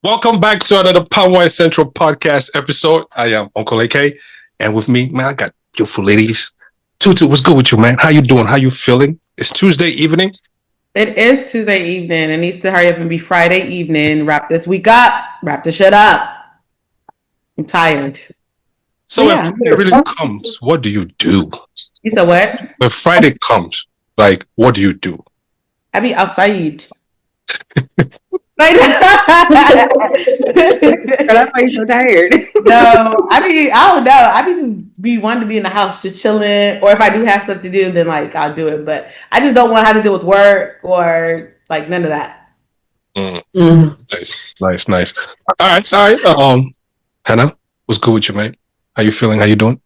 Welcome back to another Palm Wine Central podcast episode. I am Uncle AK, and with me, man, I got beautiful ladies. Tutu, what's good with you, man? How you doing? How you feeling? It's Tuesday evening. It is Tuesday evening. It needs to hurry up and be Friday evening. Wrap this week up. Wrap this shit up. I'm tired. So when Friday really comes, what do you do? You said what? When Friday comes, like, what do you do? I be outside. That's why you're so tired. No, I don't know. I just be wanting to be in the house just chilling. Or if I do have stuff to do, then like I'll do it. But I just don't want to have to deal with work or like none of that. Nice. All right. Hannah, what's good with you, man? How you feeling? How you doing?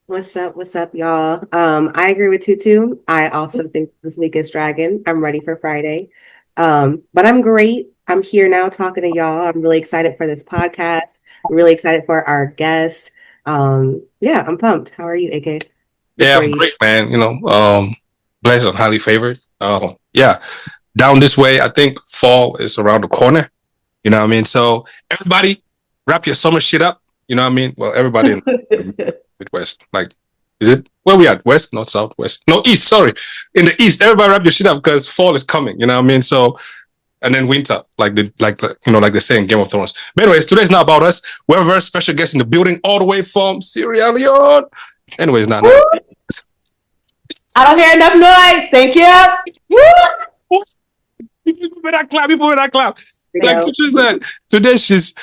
What's up, y'all? I agree with Tutu. I also think this week is dragging. I'm ready for Friday. But I'm great. I'm here now talking to y'all. I'm really excited for this podcast. I'm really excited for our guest. Yeah, I'm pumped. How are you, AK? Yeah, I'm great, man. Blessed and highly favored. Yeah, down this way, I think fall is around the corner. You know what I mean? So everybody wrap your summer shit up. You know what I mean? Well, everybody in the Midwest. Like, is it where we at? West, north, south, west? No, east, sorry. In the east, everybody wrap your shit up because fall is coming. You know what I mean? So, and then winter, like they say in Game of Thrones. But anyways, today's not about us. We have a very special guest in the building, all the way from Sierra Leone. Anyways, not. I don't hear enough noise. Thank you. People with that clap. Like Tutu said, today she's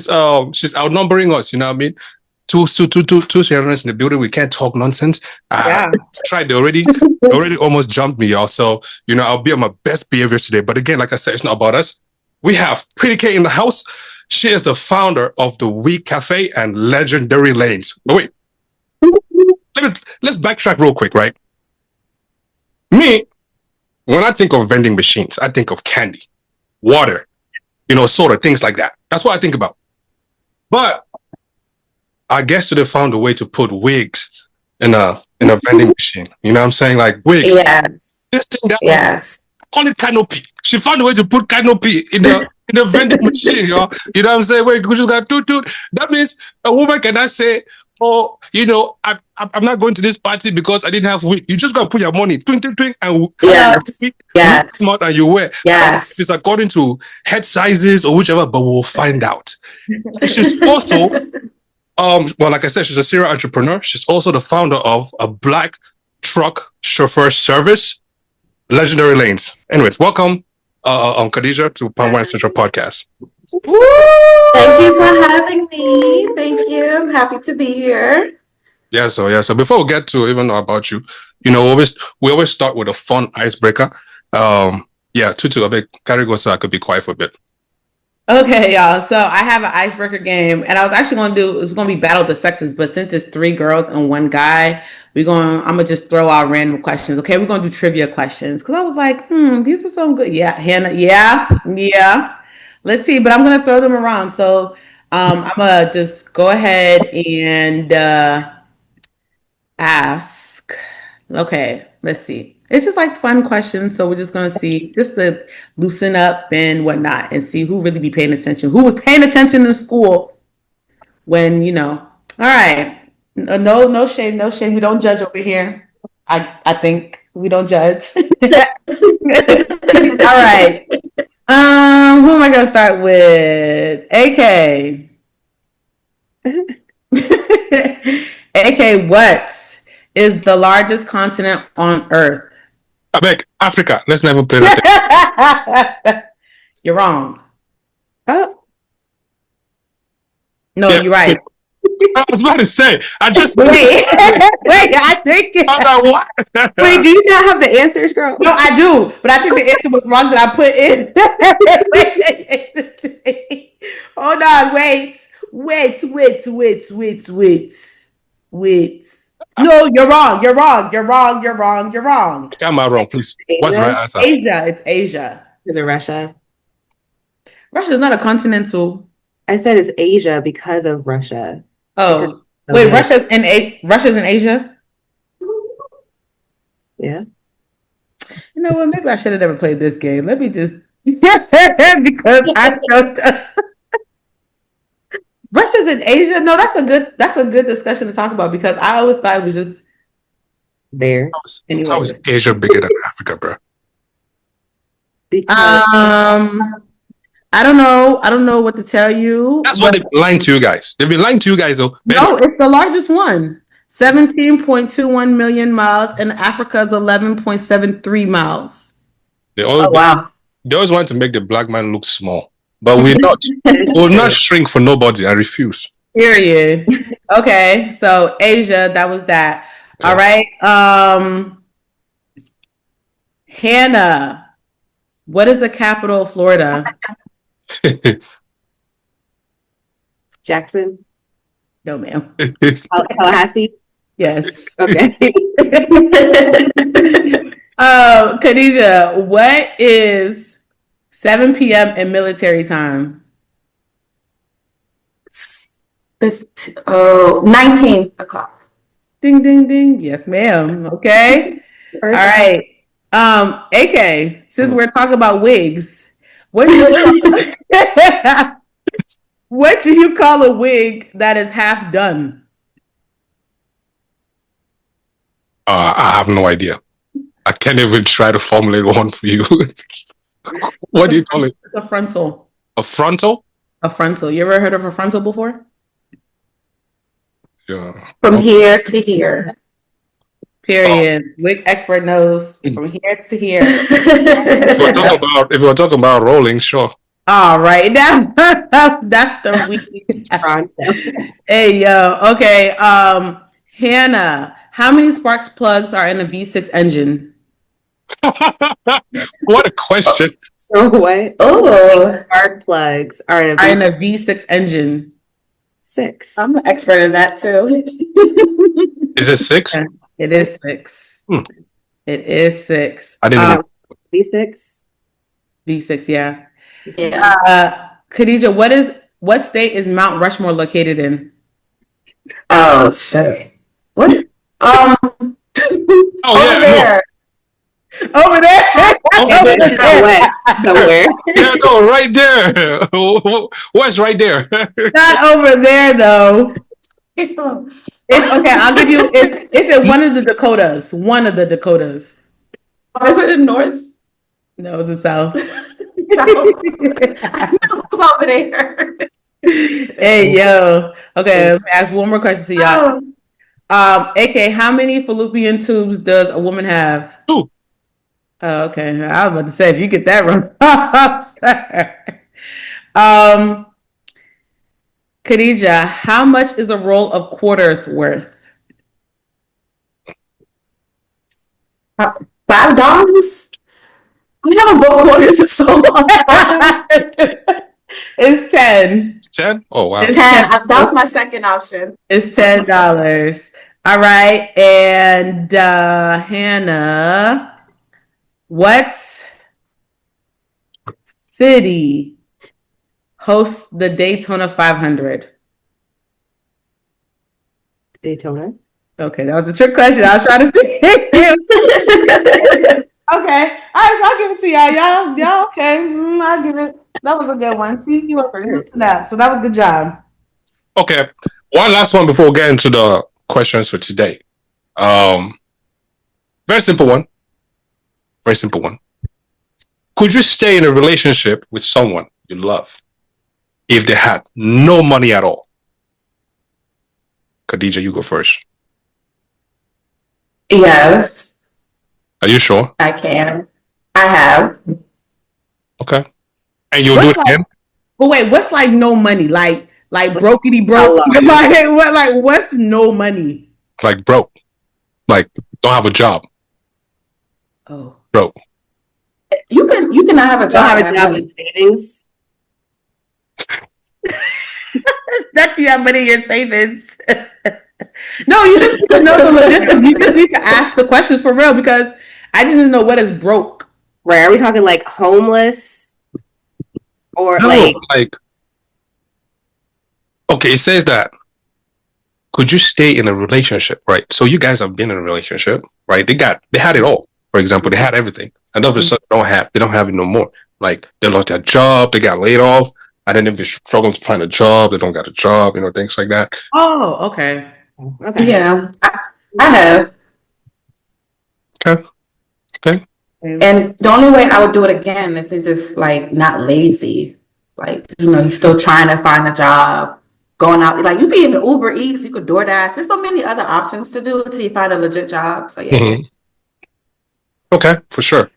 outnumbering us. You know what I mean? Two Sierra Leoneans in the building. We can't talk nonsense. Tried. They already almost jumped me, y'all. So I'll be on my best behavior today. But again, like I said, it's not about us. We have PreddiKae in the house. She is the founder of the Wig Cafe and Legendary Lanes. But wait, let's backtrack real quick, right? Me, when I think of vending machines, I think of candy, water, soda, things like that. That's what I think about. But I guess they found a way to put wigs in a vending machine. You know what I'm saying? Like wigs. Yes. This thing that call it canopy. She found a way to put canopy in the vending machine, y'all. You know what I'm saying? Wait, we just got toot. That means a woman cannot say, "Oh, I'm not going to this party because I didn't have wig." You just gotta put your money, twink, and smart and you wear. Yes. It's according to head sizes or whichever, but we'll find out. She's also like I said, she's a serial entrepreneur. She's also the founder of a Black Truck Chauffeur Service, Legendary Lanes. Anyways, welcome, Khadija, to Palm Wine Central Podcast. Woo! Thank you for having me. Thank you. I'm happy to be here. Yeah. So before we get to even know about you, we always start with a fun icebreaker. Tutu, I beg, carry go so I could be quiet for a bit. Okay, y'all. So I have an icebreaker game, and I was actually going to be battle of the sexes, but since it's 3 girls and 1 guy, I'm gonna just throw out random questions. Okay, we're gonna do trivia questions because I was like, these are some good. Yeah, Hannah. Yeah. Let's see, but I'm gonna throw them around. So I'm gonna just go ahead and ask. Okay, let's see. It's just like fun questions. So we're just going to see, just to loosen up and whatnot and see who really be paying attention. Who was paying attention in school when, all right. No shame. We don't judge over here. I think we don't judge. All right. Who am I going to start with? AK. AK, what is the largest continent on Earth? I beg, Africa. Let's never play that. You're wrong. Oh. No, you're right. I was about to say, I just... Wait, I think... what? Wait, do you not have the answers, girl? No, I do, but I think the answer was wrong that I put in. Hold on, wait. No, you're wrong. Am I wrong, please? What's the right answer? Asia. It's Asia. Is it Russia? Russia is not a continental. I said it's Asia because of Russia. Oh, wait, Russia's in Asia? Yeah. You know what? Maybe I should have never played this game. Let me just because I don't. is in Asia? No, that's a good discussion to talk about because I always thought it was just there. How is Asia bigger than Africa, bro? Because I don't know. I don't know what to tell you. That's what they've been lying to you guys. They've been lying to you guys, though. No, it's the largest one. 17.21 million miles, and Africa's 11.73 miles. They always want to make the black man look small, but we're not. We'll not shrink for nobody. I refuse. Period. Okay, so Asia, that was that. Okay. All right. Hannah, what is the capital of Florida? Jackson. No, ma'am. Tallahassee. Yes. Okay. Khadija, what is 7 p.m. in military time? 19 o'clock. Ding, ding, ding. Yes, ma'am. Okay. All right. AK, since we're talking about wigs, what do you call a wig that is half done? I have no idea. I can't even try to formulate one for you. What do you call it? It's a frontal. A frontal? A frontal. You ever heard of a frontal before? Yeah. From here to here. Period. Wig expert knows from here to here. If we're talking about rolling, sure. All right. That's the wig. Hey, yo. Okay. Hannah, how many spark plugs are in a V6 engine? What a question. So what? Oh, Spark plugs are in a V6 engine. 6. I'm an expert in that too. Is it 6? It is 6. It is 6. I didn't know. V6? V6, yeah. Yeah. Khadija, what state is Mount Rushmore located in? Oh shit. What? Oh over there. Over there. Somewhere. Yeah, no, right there. What's right there? Not over there though. It's okay. I'll give you. It's in one of the Dakotas. One of the Dakotas. Is it in North? No, it's in South. I know it's over there. Hey yo. Okay, let me ask one more question to y'all. AK, how many fallopian tubes does a woman have? 2. Oh, okay. I was about to say if you get that wrong. Khadija, how much is a roll of quarters worth? $5? We haven't bought quarters in so long. It's 10. It's 10? Oh wow. It's 10. That was my second option. It's $10. All right. And Hannah, what city hosts the Daytona 500? Daytona. Okay, that was a trick question. I was trying to see. Okay. All right, so I'll give it to y'all. Y'all okay. I'll give it. That was a good one. See, you were pretty snap. So that was a good job. Okay. One last one before we get into the questions for today. Very simple one. Very simple one. Could you stay in a relationship with someone you love if they had no money at all? Khadija, you go first. Yes. Are you sure? I can. I have. Okay. And you'll do it again? But wait, what's like no money? Like brokety broke? What's no money? Like broke. Like don't have a job. Oh. Broke. You can not have a job. Don't have a job with savings. That you have money in your savings. No, you just need to know the logistics. You just need to ask the questions for real because I just didn't know what is broke. Right? Are we talking like homeless or No, like? Okay, it says that. Could you stay in a relationship, right? So you guys have been in a relationship, right? They had it all. For example, they had everything, and all of a sudden they don't have it no more. Like they lost their job, they got laid off, and then if they're struggling to find a job, they don't got a job, things like that. Oh, okay. Okay. Yeah, I have. Okay. And the only way I would do it again if it's just like not lazy. Like, you're still trying to find a job, going out. Like, you could even Uber Eats, you could DoorDash. There's so many other options to do until you find a legit job. So, yeah. Mhm. Okay, for sure.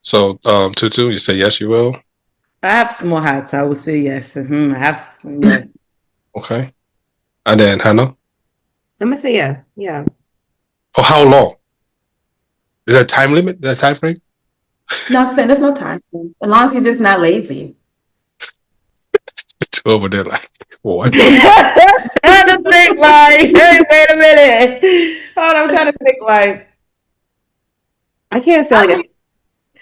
So, Tutu, you say yes, you will. I have small hats. I would say yes. I have yes. Okay. And then Hannah, I'm gonna say yeah. Yeah. for how long? Is there a time limit? Is there a time frame? No, I'm saying there's no time. As long as you're just not lazy. It's over there like what? I'm trying to think like, hey, wait a minute. Hold on, I'm trying to think like. I can't say like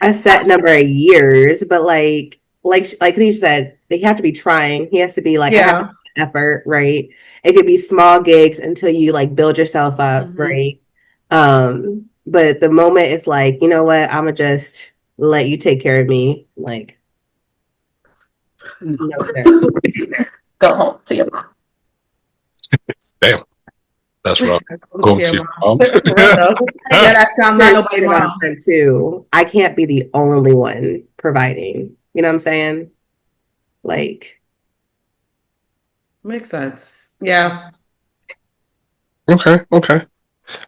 a set number of years, but like he said, they have to be trying. He has to be like I have to put effort, right? It could be small gigs until you like build yourself up, right? But the moment it's like, you know what, I'm gonna just let you take care of me, like no, sir. Go home to your mom. Damn. That's rough. Go to your mom. I'm not nobody mom. Too. I can't be the only one providing. You know what I'm saying? Like, makes sense. Yeah. Okay. All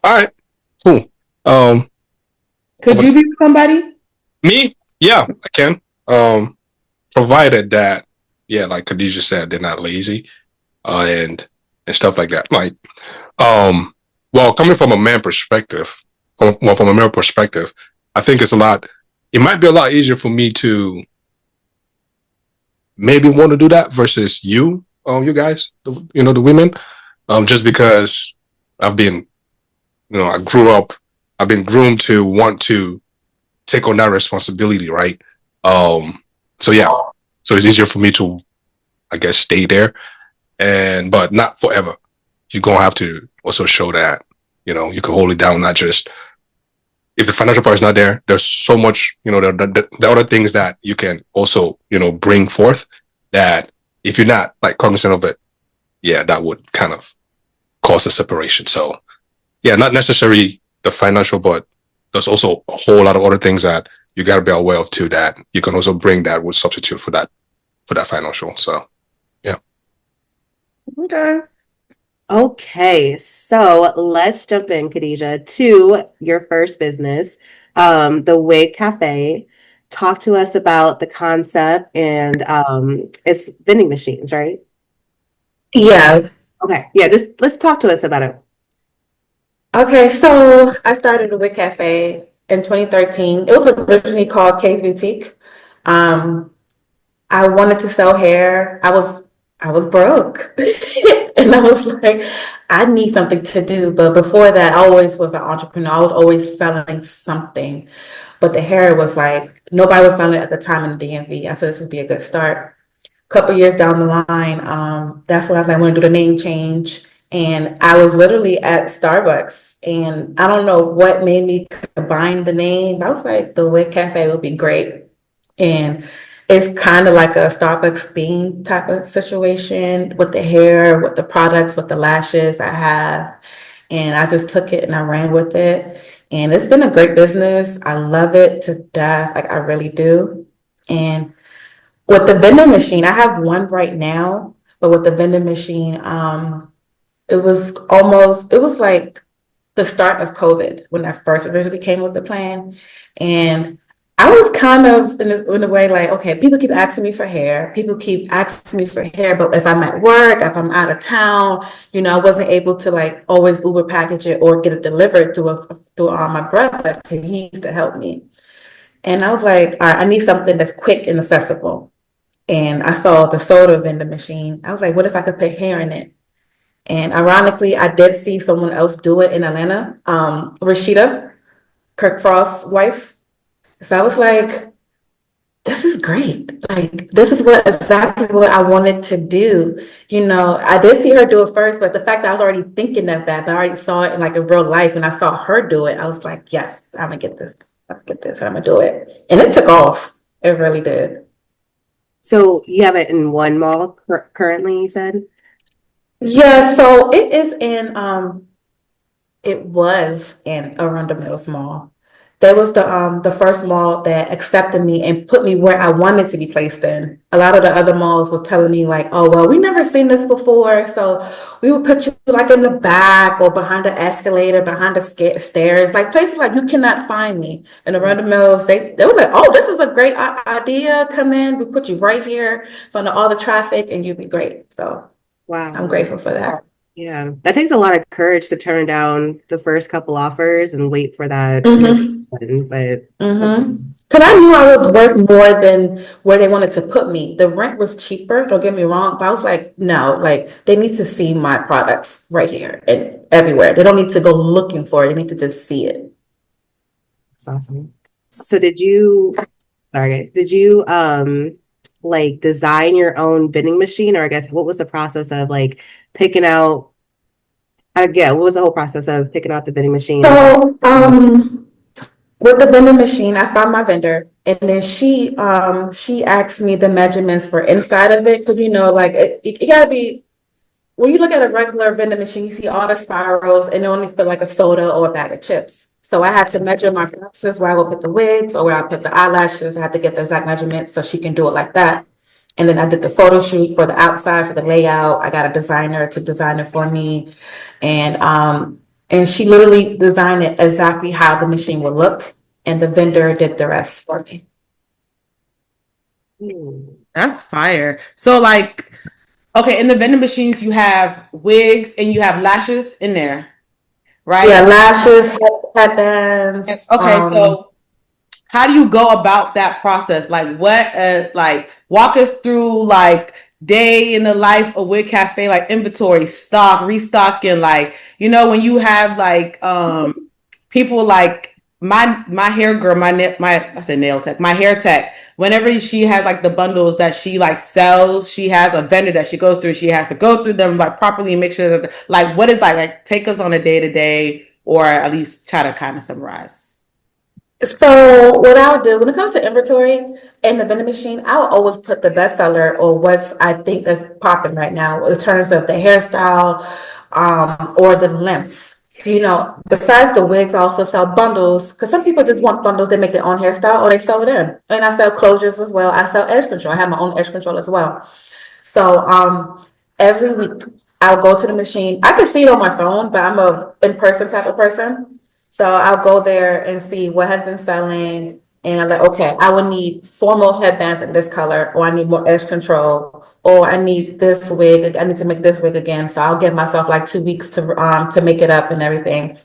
right. Cool. Could you be with somebody? Me? Yeah, I can. Provided that, yeah, like Khadijah said, they're not lazy, and stuff like that. Like, well, coming from a man perspective, from a male perspective, I think it might be a lot easier for me to maybe want to do that versus you guys, the women, just because I've been, I've been groomed to want to take on that responsibility, right? So yeah, so it's easier for me to, I guess, stay there, but not forever. You're gonna have to also show that, you can hold it down, not just if the financial part is not there. There's so much, the other things that you can also, bring forth that if you're not like cognizant of it, yeah, that would kind of cause a separation. So yeah, not necessarily the financial, but there's also a whole lot of other things that you got to be aware of too, that you can also bring that would substitute for that financial. So yeah. Okay, so let's jump in, Khadijah, to your first business, the Wig Cafe. Talk to us about the concept, and it's vending machines, right? Yeah. Okay, yeah, just let's talk to us about it. Okay, so I started a Wig Cafe in 2013. It was originally called Kay's Boutique. I wanted to sell hair. I was broke. And I was like, I need something to do. But before that, I always was an entrepreneur. I was always selling something. But the hair was like, nobody was selling it at the time in the DMV. I said this would be a good start. A couple years down the line, that's when I was like, I want to do the name change. And I was literally at Starbucks. And I don't know what made me combine the name. I was like, the Wig Cafe would be great. And it's kind of like a Starbucks theme type of situation with the hair, with the products, with the lashes I have. And I just took it and I ran with it. And it's been a great business. I love it to death. Like, I really do. And with the vending machine, I have one right now, but with the vending machine, it was like the start of COVID when I first originally came with the plan. And I was kind of in a way like, okay, people keep asking me for hair. People keep asking me for hair, but if I'm at work, if I'm out of town, I wasn't able to like always Uber package it or get it delivered through my brother. He used to help me. And I was like, all right, I need something that's quick and accessible. And I saw the soda vending machine. I was like, what if I could put hair in it? And ironically, I did see someone else do it in Atlanta, Rashida, Kirk Frost's wife. So I was like, this is great. Like, this is exactly what I wanted to do. I did see her do it first, but the fact that I was already thinking of that, but I already saw it in like in real life, and I saw her do it, I was like, yes, I'm gonna get this. I'm gonna do it. And it took off. It really did. So you have it in one mall currently, you said? Yeah, so it was in Arundel Mills Mall. That was the first mall that accepted me and put me where I wanted to be placed in. A lot of the other malls was telling me like, oh well, we never seen this before, so we would put you like in the back or behind the escalator, behind the stairs, like places like you cannot find me. And Arundel Mills, they were like, oh, this is a great idea. Come in, we put you right here in front of all the traffic, and you'd be great. So Wow. I'm grateful for that. Yeah, that takes a lot of courage to turn down the first couple offers and wait for that. Mm-hmm. But Because I knew I was worth more than where they wanted to put me. The rent was cheaper, don't get me wrong, but I was like, no, like they need to see my products right here and everywhere. They don't need to go looking for it. They need to just see it. that's awesome. So sorry guys, did you like design your own vending machine, or I guess what was the process of like picking out? What was the whole process of picking out the vending machine? So, with the vending machine, I found my vendor, and then she asked me the measurements for inside of it, because like it gotta be. When you look at a regular vending machine, you see all the spirals, and it only fit like a soda or a bag of chips. So I had to measure my boxes where I would put the wigs or where I put the eyelashes. I had to get the exact measurements so she can do it like that. And then I did the photo shoot for the outside, for the layout. I got a designer to design it for me. And she literally designed it exactly how the machine would look. And the vendor did the rest for me. That's fire. So like, okay, in the vending machines, you have wigs and you have lashes in there, right? Yeah, lashes, headbands. Okay, so how do you go about that process? Like walk us through like day in the life of Wig Cafe, like inventory, stock, restocking, like, when you have like people like my hair girl, I said nail tech, my hair tech, whenever she has like the bundles that she like sells, she has a vendor that she goes through. She has to go through them like properly and make sure that like what is like take us on a day to day, or at least try to kind of summarize. So what I'll do when it comes to inventory in the vending machine, I'll always put the bestseller or what's I think that's popping right now in terms of the hairstyle, or the lengths. Besides the wigs, I also sell bundles because some people just want bundles. They make their own hairstyle or they sew it in. And I sell closures as well. I sell edge control. I have my own edge control as well. So every week I'll go to the machine. I can see it on my phone, but I'm a in-person type of person. So I'll go there and see what has been selling. And I'm like, okay, I would need formal headbands in this color, or I need more edge control, or I need this wig. I need to make this wig again. So I'll give myself like 2 weeks to make it up and everything.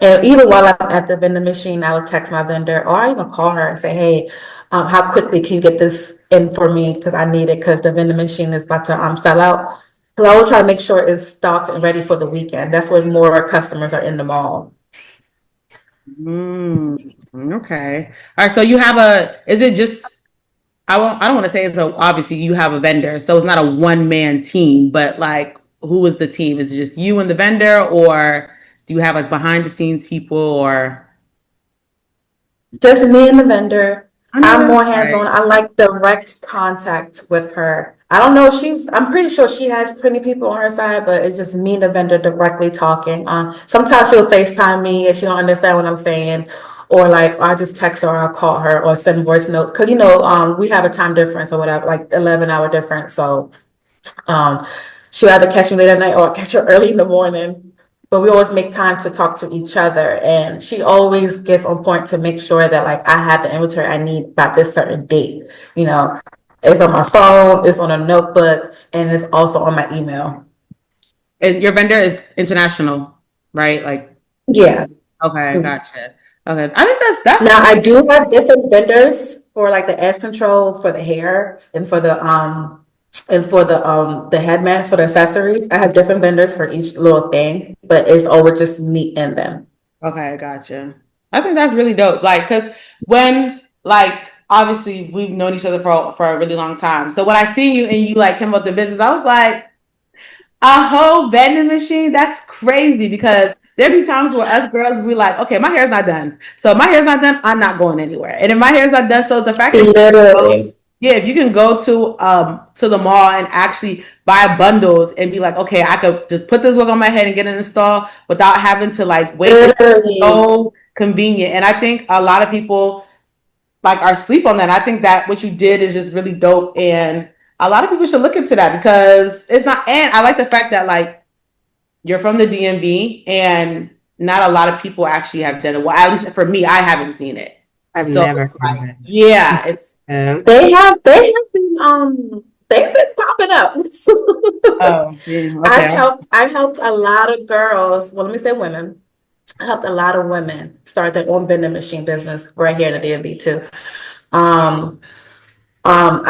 And even while I'm at the vending machine, I would text my vendor, or I even call her and say, hey, how quickly can you get this in for me? Because I need it because the vending machine is about to sell out. Because I will try to make sure it's stocked and ready for the weekend. That's when more customers are in the mall. Okay. All right. So you have is it just, I don't want to say it's obviously you have a vendor, so it's not a one-man team, but like, who is the team? Is it just you and the vendor, or do you have like behind the scenes people, or? Just me and the vendor. I'm more hands-on. I like direct contact with her. I don't know. I'm pretty sure she has plenty of people on her side, but it's just me and the vendor directly talking. Sometimes she'll FaceTime me if she don't understand what I'm saying, or like I just text her, or I'll call her, or send voice notes. Cause we have a time difference or whatever, like 11-hour difference. So, she'll either catch me late at night or catch her early in the morning. But we always make time to talk to each other, and she always gets on point to make sure that like I have the inventory I need by this certain date. It's on my phone, it's on a notebook, and it's also on my email. And your vendor is international, right? Like, yeah. Okay, gotcha. Okay, I think that's now I do have different vendors for like the edge control for the hair and for the headbands for the accessories. I have different vendors for each little thing, but it's always just me and them. Okay, gotcha. I think that's really dope. Like, cause when like obviously we've known each other for a really long time. So when I see you and you like came up with the business, I was like, a whole vending machine? That's crazy, because there be times where us girls be like, okay, my hair's not done. So if my hair's not done, I'm not going anywhere. And if my hair's not done, so the fact that Yeah, if you can go to the mall and actually buy bundles and be like, okay, I could just put this wig on my head and get it installed without having to like wait. It's so convenient. And I think a lot of people like are asleep on that. I think that what you did is just really dope, and a lot of people should look into that because it's not. And I like the fact that like you're from the DMV and not a lot of people actually have done it. Well, at least for me, I haven't seen it. I've So never it's heard like, of it. yeah, it's They have been they've been popping up. oh, see, okay. I've helped a lot of girls. Well, let me say women. I helped a lot of women start their own vending machine business right here in the DMV too. I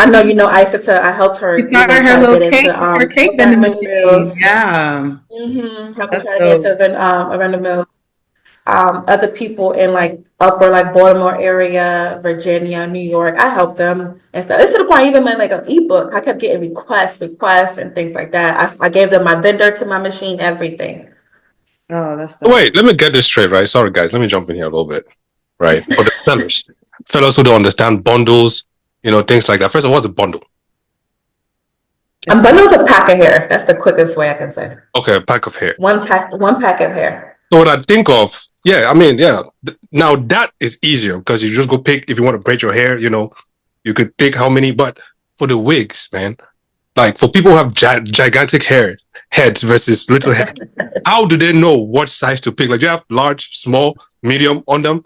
know you know Isata. I helped her She started her try to little get into cake vending machine. mills. Yeah. Helped her That's try to get dope. into a vending mill. Other people in like upper like Baltimore area, Virginia, New York, I helped them and stuff. It's to the point even made like an ebook. I kept getting requests and things like that. I gave them my vendor to my machine, everything. Oh, that's dope. Wait, let me get this straight, right? Sorry, guys. Let me jump in here a little bit, right? For the fellas who don't understand bundles, things like that. First of all, what's a bundle? A bundle's a pack of hair. That's the quickest way I can say. Okay, a pack of hair. One pack of hair. So what I think of, yeah, I mean, yeah. Now that is easier because you just go pick if you want to braid your hair. You could pick how many. But for the wigs, man, like for people who have gigantic heads versus little heads, how do they know what size to pick? Like, do you have large, small, medium on them?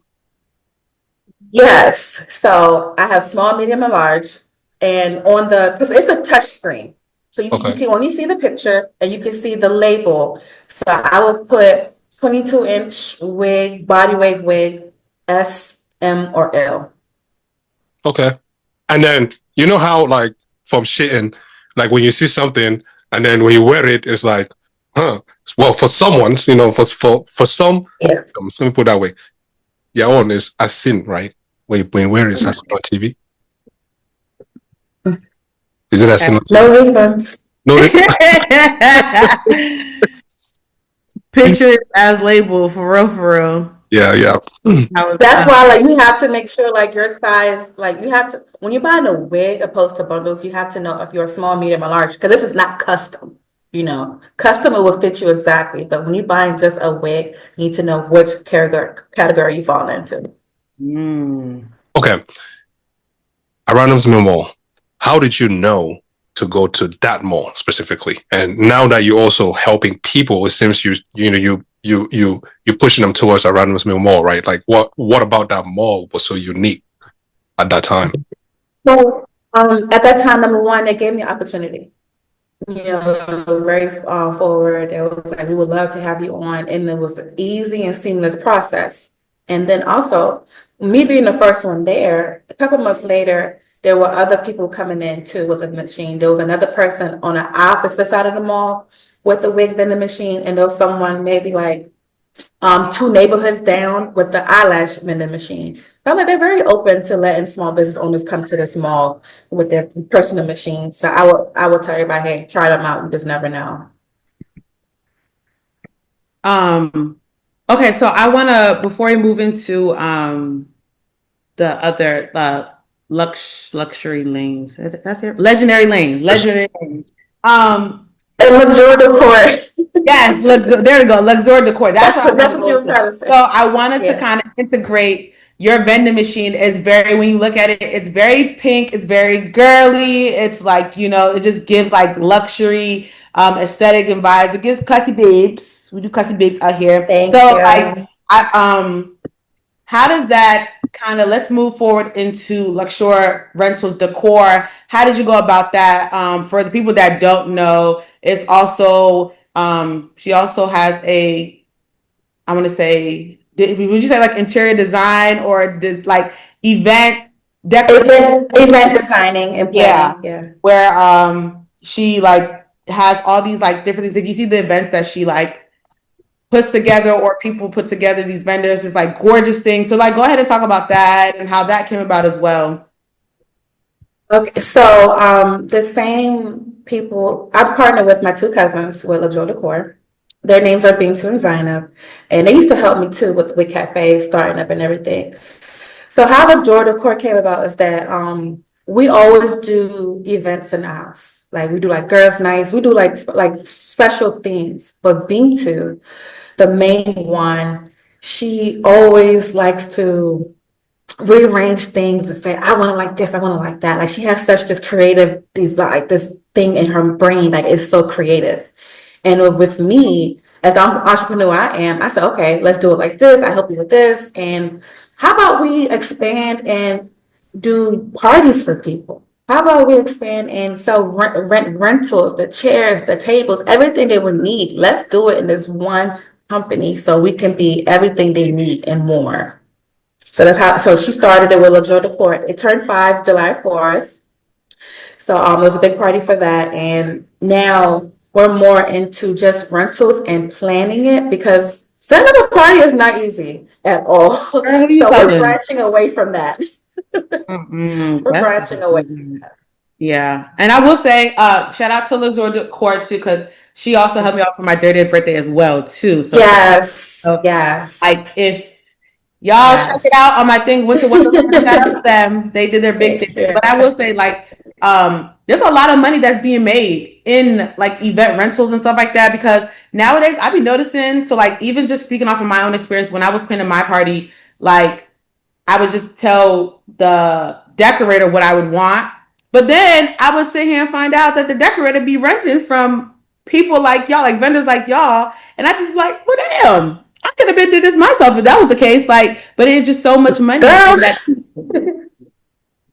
Yes. So I have small, medium, and large. And on because it's a touch screen. So you can only see the picture and you can see the label. So I will put 22-inch wig, body weight wig, S, M, or L. Okay. And then, you know how, like, from shitting, like when you see something and then when you wear it, it's like, huh. Well, for someone's, for some, Yeah. let me put it that way. Your own is a sin, right? When you wear it, as on TV. Is it as sin on TV? No refunds. No Picture as label for real. Yeah. That's why, like, you have to make sure, like, your size, like, you have to, when you're buying a wig opposed to bundles, you have to know if you're small, medium, or large, because this is not custom. Custom, it will fit you exactly. But when you're buying just a wig, you need to know which category you fall into. Okay. Around this mall, how did you know to go to that mall specifically? And now that you're also helping people, it seems you pushing them towards Around Mill Mall, right? Like what about that mall was so unique at that time? So at that time, number one, they gave me an opportunity. Very forward. It was like, we would love to have you on, and it was an easy and seamless process. And then also, me being the first one there, a couple months later, there were other people coming in too with the machine. There was another person on the opposite side of the mall with the wig vending machine, and there was someone maybe like 2 neighborhoods down with the eyelash vending machine. Felt like they're very open to letting small business owners come to this mall with their personal machines. So I would tell everybody, hey, try them out. You just never know. Okay, so I wanna, before we move into the other luxury lanes. That's it. Legendary lanes. And Luxury Decor. Yes, there we go. Luxury Decor. That's what you were trying to say. So I wanted to kind of integrate your vending machine. Is very, when you look at it, it's very pink. It's very girly. It's like, it just gives like luxury aesthetic and vibes. It gives cussy babes. We do cussy babes out here. Thank you. Like how does that kind of, let's move forward into Luxury Rentals Decor. How did you go about that? For the people that don't know, it's also, she also has I'm going to say, would you say like interior design or like event designing and planning? Yeah. Where she like has all these like different things. If you see the events that she like puts together or people put together, these vendors, is like gorgeous things. So like, go ahead and talk about that and how that came about as well. Okay, so the same people, I partnered with my 2 cousins with Luxury Decor. Their names are Bintu and Zainab, and they used to help me too with Wig Cafe starting up and everything. So how Luxury Decor came about is that we always do events in the house. Like we do like girls' nights, we do like special things. But Bintu, the main one, she always likes to rearrange things and say, I want to like this, I want to like that. Like she has such this creative design, like this thing in her brain, like it's so creative. And with me, as the entrepreneur I am, I said, okay, let's do it like this. I help you with this. And how about we expand and do parties for people? How about we expand and sell rentals, the chairs, the tables, everything they would need. Let's do it in this one company so we can be everything they need and more. So that's how. So she started it with LaJoy Decor. It turned 5 July 4th. So it was a big party for that, and now we're more into just rentals and planning it because setting up a party is not easy at all. So we're branching away from that. We're branching away from that. Yeah, and I will say, shout out to LaJoy Decor too, because she also helped me out for my 30th birthday as well too. So yes, like if y'all check it out on my thing, Winter Wonderland, shout out to them. They did their big thing. But I will say, like, there's a lot of money that's being made in like event rentals and stuff like that, because nowadays I've been noticing, so like even just speaking off of my own experience, when I was planning my party, like I would just tell the decorator what I would want, but then I would sit here and find out that the decorator be renting from people like y'all, like vendors like y'all, and I just be like, well, damn, I could have been did this myself if that was the case. Like, but it's just so much money.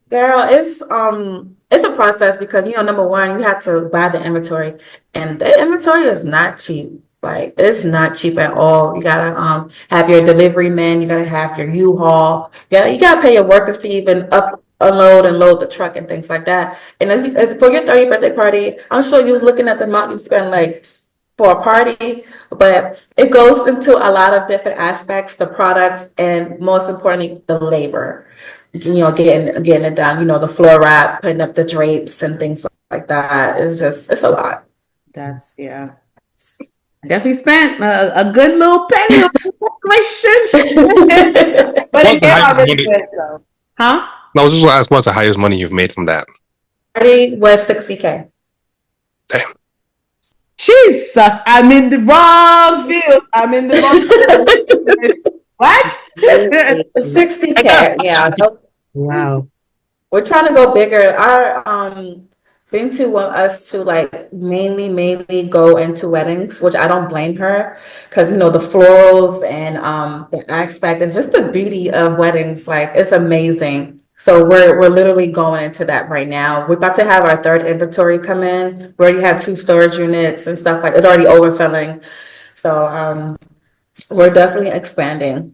Girl, it's a process because number one, you have to buy the inventory, and the inventory is not cheap. Like it's not cheap at all. You gotta have your delivery man, you gotta have your U-Haul, you gotta pay your workers to even unload and load the truck and things like that. And as for your 30th birthday party, I'm sure you're looking at the amount you spend like for a party, but it goes into a lot of different aspects, the products, and most importantly, the labor. Getting it done, the floor wrap, putting up the drapes and things like that. It's a lot. That's I definitely spent a good little penny on decoration. But it came out really good, so. Huh? I was just going to ask, what's the highest money you've made from that? Party was $60K. Damn. Jesus, I'm in the wrong field. I'm in the wrong field. What? 60K. Yeah. Wow. We're trying to go bigger. Our Bintu want us to like mainly go into weddings, which I don't blame her, because the florals and the aspect and just the beauty of weddings, like it's amazing. So we're literally going into that right now. We're about to have our 3rd inventory come in. We already have 2 storage units and stuff, like it's already overfilling. So we're definitely expanding.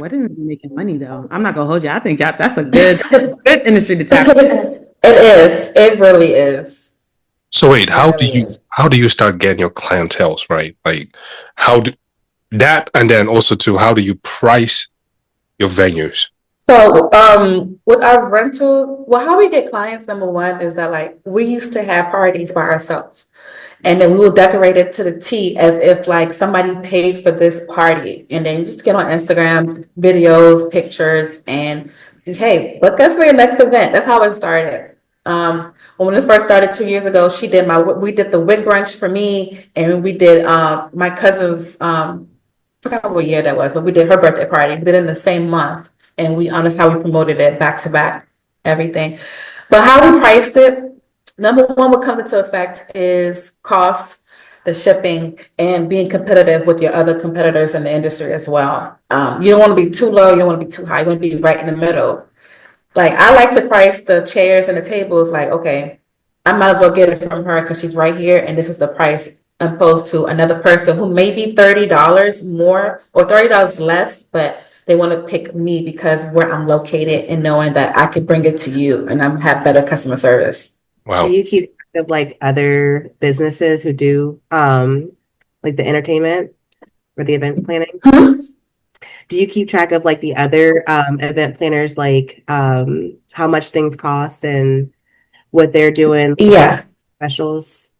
Weddings are making money though. I'm not gonna hold you. I think that's a good industry to tap. It is. It really is. So wait, how do you start getting your clientels, right? Like how do that, and then also too, how do you price your venues? So with our rental, how we get clients, number one, is that like we used to have parties by ourselves. And then we will decorate it to the T as if like somebody paid for this party. And then you just get on Instagram, videos, pictures, and hey, book us for your next event. That's how it started. When it first started 2 years ago, we did the wig brunch for me, and we did my cousin's forgot what year that was, but we did her birthday party. We did it in the same month, and that's how we promoted it back to back, everything. But how we priced it, number one, what comes into effect is cost, the shipping, and being competitive with your other competitors in the industry as well. You don't want to be too low, you don't want to be too high, you want to be right in the middle. Like I like to price the chairs and the tables like, okay, I might as well get it from her because she's right here and this is the price, opposed to another person who may be $30 more or $30 less, but they want to pick me because where I'm located and knowing that I could bring it to you and I have better customer service. Wow. Do you keep track of like other businesses who do like the entertainment or the event planning? Mm-hmm. Do you keep track of like the other event planners, like how much things cost and what they're doing? Yeah. Specials.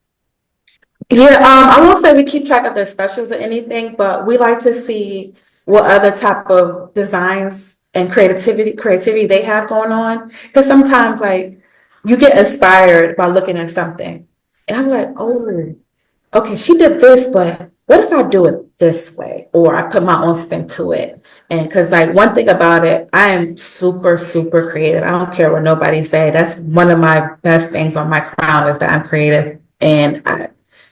Yeah, I won't say we keep track of their specials or anything, but we like to see what other type of designs and creativity they have going on. Because sometimes like you get inspired by looking at something. And I'm like, oh, okay, she did this, but what if I do it this way? Or I put my own spin to it. And because like one thing about it, I am super, super creative. I don't care what nobody say. That's one of my best things on my crown is that I'm creative. And I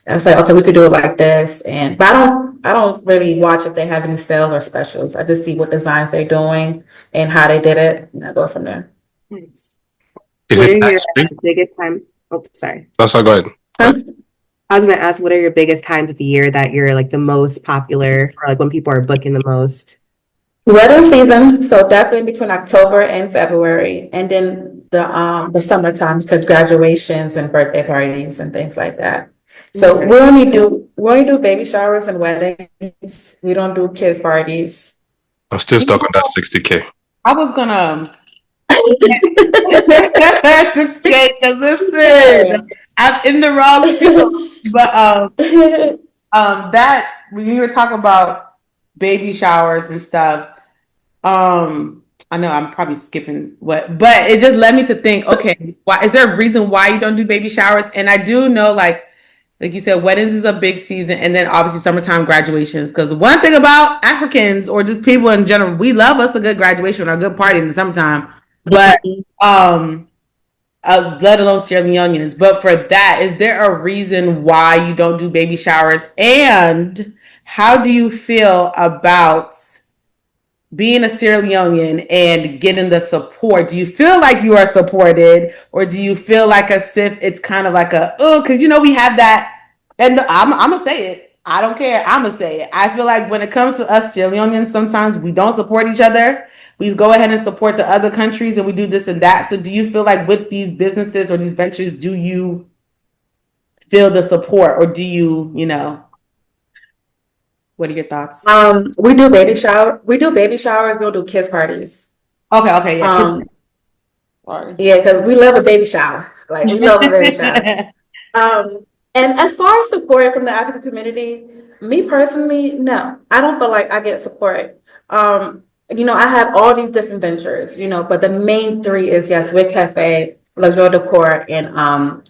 was like, okay, we could do it like this. But I don't really watch if they have any sales or specials. I just see what designs they're doing and how they did it, and I go from there. Nice. Is What it are your ice cream? biggest time? Oh, sorry. That's all. Go ahead. I was going to ask, what are your biggest times of the year that you're like the most popular, or like when people are booking the most? Wedding season, so definitely between October and February, and then the summertime because graduations and birthday parties and things like that. So we only do baby showers and weddings. We don't do kids parties. I'm still stuck on that 60K. I was gonna 6K because listen, I'm in the wrong field. But that when you were talking about baby showers and stuff, I know I'm probably skipping but it just led me to think, okay, why is there a reason why you don't do baby showers? And I do know like you said, weddings is a big season, and then obviously summertime graduations. Because one thing about Africans or just people in general, we love us a good graduation or a good party in the summertime. But let alone Sierra Leoneans. But for that, is there a reason why you don't do baby showers? And how do you feel about being a Sierra Leonean and getting the support? Do you feel like you are supported, or do you feel like as if it's kind of like because we have that, and I'm gonna say it. I don't care. I'm gonna say it. I feel like when it comes to us Sierra Leoneans, sometimes we don't support each other. We go ahead and support the other countries, and we do this and that. So, do you feel like with these businesses or these ventures, do you feel the support, or do you, what are your thoughts? We do baby showers. We don't do kids parties. Okay, yeah. Yeah, because we love a baby shower. Like we love a baby shower. And as far as support from the African community, me personally, no, I don't feel like I get support. I have all these different ventures, but the main three is yes, Wig Cafe, Luxury Decor, and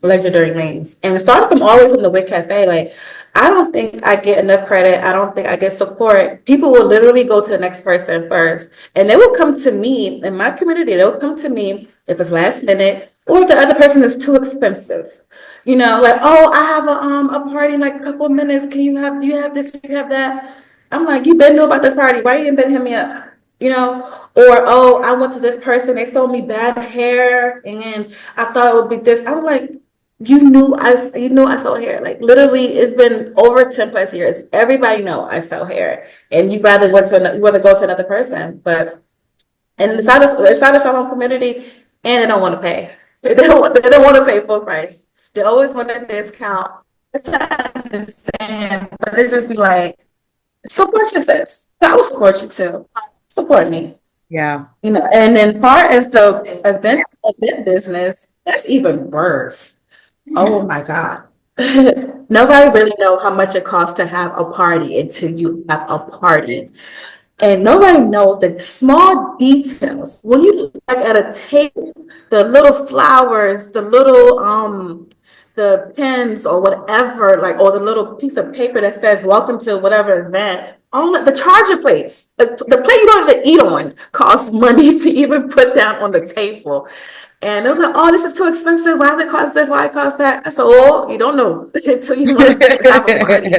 Leisure During Lanes. And starting from all the way from the Wig Cafe, like I don't think I get enough credit. I don't think I get support. People will literally go to the next person first, and they will come to me in my community. They'll come to me if it's last minute or if the other person is too expensive. Like, oh, I have a party in like a couple of minutes. Do you have this? Do you have that? I'm like, you been knew about this party. Why you ain't been hitting me up? Or oh, I went to this person. They sold me bad hair, and I thought it would be this. I'm like, you knew I sold hair. Like literally, it's been over 10+ years. Everybody know I sell hair, and you rather go to another person. But and it's not a salon community, and they don't want to pay. They don't want to pay full price. They always want a discount. Which I understand, but it's just be like, support your sis. I will support you too. Support me. Yeah. And then far as the event business, that's even worse. Oh my God. Nobody really know how much it costs to have a party until you have a party. And nobody knows the small details. When you look like at a table, the little flowers, the little the pens or whatever, like, or the little piece of paper that says welcome to whatever event, all the charger plates, the plate you don't even eat on costs money to even put down on the table. And it was like, oh, this is too expensive. Why does it cost this? Why it cost that? I said, oh, you don't know until you want to have a party.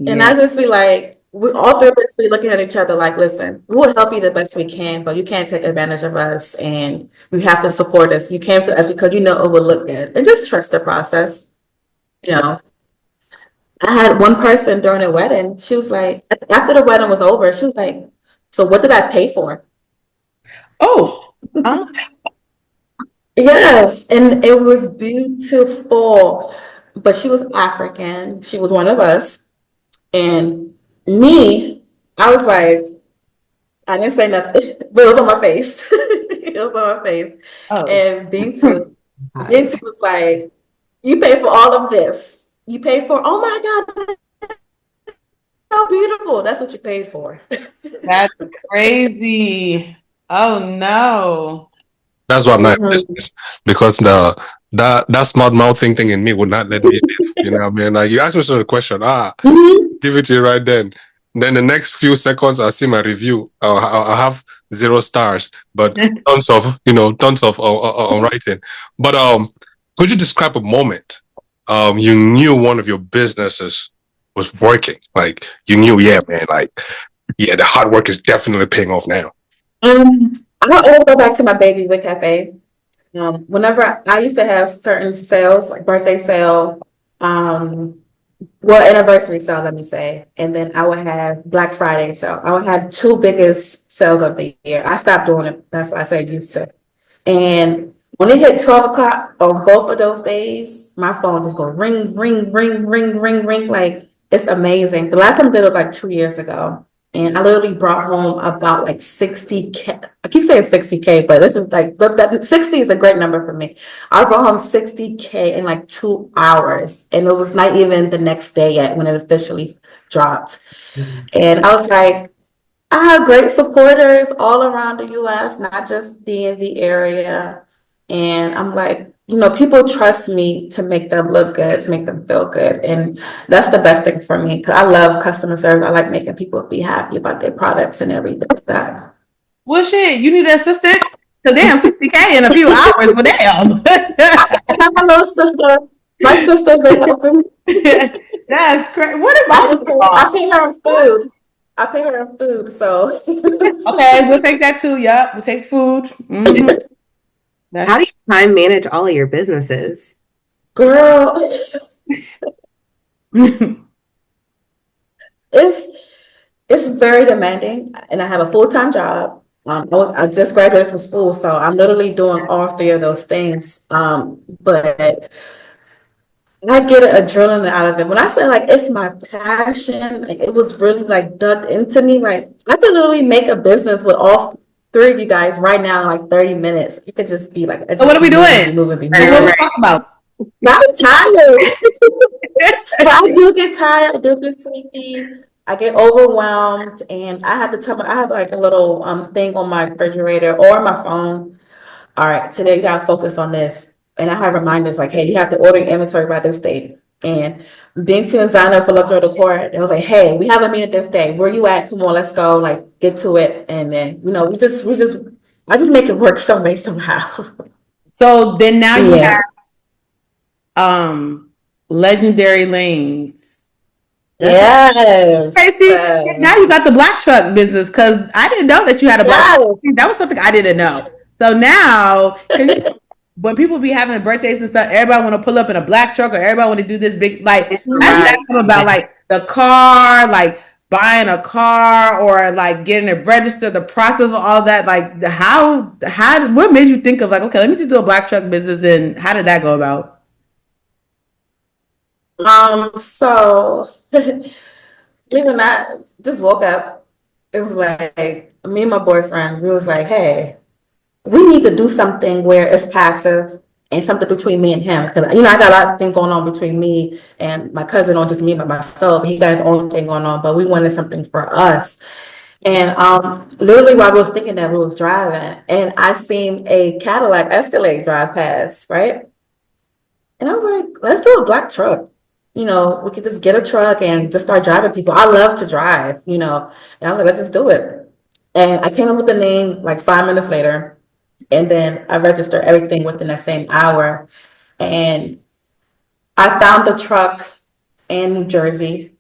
And I just be like, we all three of us be looking at each other like, listen, we will help you the best we can, but you can't take advantage of us, and you have to support us. You came to us because it will look good, and just trust the process. I had one person during a wedding. She was like, after the wedding was over, she was like, so what did I pay for? Oh, yes, and it was beautiful. But she was African. She was one of us. And me, I was like, I didn't say nothing, but it was on my face. It was on my face. Oh. And B2 was like, you pay for all of this. You pay for, oh my God, so beautiful. That's what you paid for. That's crazy. Oh no. That's why I'm not in Mhm. business, because that smart mouth thing in me would not let me live. You know what I mean? Like, you ask me a question, Mhm. give it to you right then. Then the next few seconds, I'll see my review. I'll have 0 stars, but tons of writing. But could you describe a moment you knew one of your businesses was working? Like, you knew, yeah, man, like, yeah, the hard work is definitely paying off now. I'll go back to my baby Wig Cafe. Whenever I used to have certain sales, like birthday sale, um, well, anniversary sale, let me say, and then I would have Black Friday sale. I would have two biggest sales of the year. I stopped doing it. That's why I said used to. And when it hit 12 o'clock on both of those days, my phone just go ring, ring, ring, ring, ring, ring. Like, it's amazing. The last time I did it was like 2 years ago. And I literally brought home about like 60K. I keep saying 60K, but this is like, but that 60 is a great number for me. I brought home 60K in like 2 hours. And it was not even the next day yet when it officially dropped. And I was like, I have great supporters all around the US, not just DMV area. And I'm like, people trust me to make them look good, to make them feel good. And that's the best thing for me because I love customer service. I like making people be happy about their products and everything like that. Well, shit, you need an assistant? So damn, 60K in a few hours, but damn. I have my little sister. My sister's been helping me. That's crazy. What am I I just talking pay, I about? pay her in food. I pay her in food, so. Okay, we'll take that too. Yep, we'll take food. Mm-hmm. How do you time manage all of your businesses? Girl, it's it's very demanding, and I have a full-time job. I just graduated from school, so I'm literally doing all three of those things. But I get an adrenaline out of it. When I say like it's my passion, like it was really like dug into me. Like I could literally make a business with all three of you guys right now in like 30 minutes. It could just be like, So what are we doing? be moving. What are we talking about? I'm tired. But I do get tired. I do get sleepy. I get overwhelmed, and I have to tell I have like a little thing on my refrigerator or my phone. All right, today you gotta focus on this, and I have reminders like, hey, you have to order your inventory by this date. And Bintu and Zana for Luxury Decor, they was like, hey, we have a meeting this day. Where you at? Come on, let's go. Like, get to it. And then I just make it work some way somehow. So then now you Yeah. have legendary lanes. Yes. Okay, see, now you got the black truck business because I didn't know that you had a black truck. That was something I didn't know. So now, because when people be having birthdays and stuff, everybody want to pull up in a black truck or everybody want to do this big, like, I think that's about like the car, like buying a car or like getting it registered, the process of all that. Like, what made you think of like, okay, let me just do a black truck business, and how did that go about? So even I just woke up. It was like me and my boyfriend, we was like, hey, we need to do something where it's passive and something between me and him. Because I got a lot of things going on between me and my cousin, or just me by myself. He got his own thing going on, but we wanted something for us. And literally while we was thinking that, we was driving and I seen a Cadillac Escalade drive past, right? And I was like, let's do a black truck. We could just get a truck and just start driving people. I love to drive, and I was like, let's just do it. And I came up with the name like 5 minutes later. And then I registered everything within that same hour. And I found the truck in New Jersey.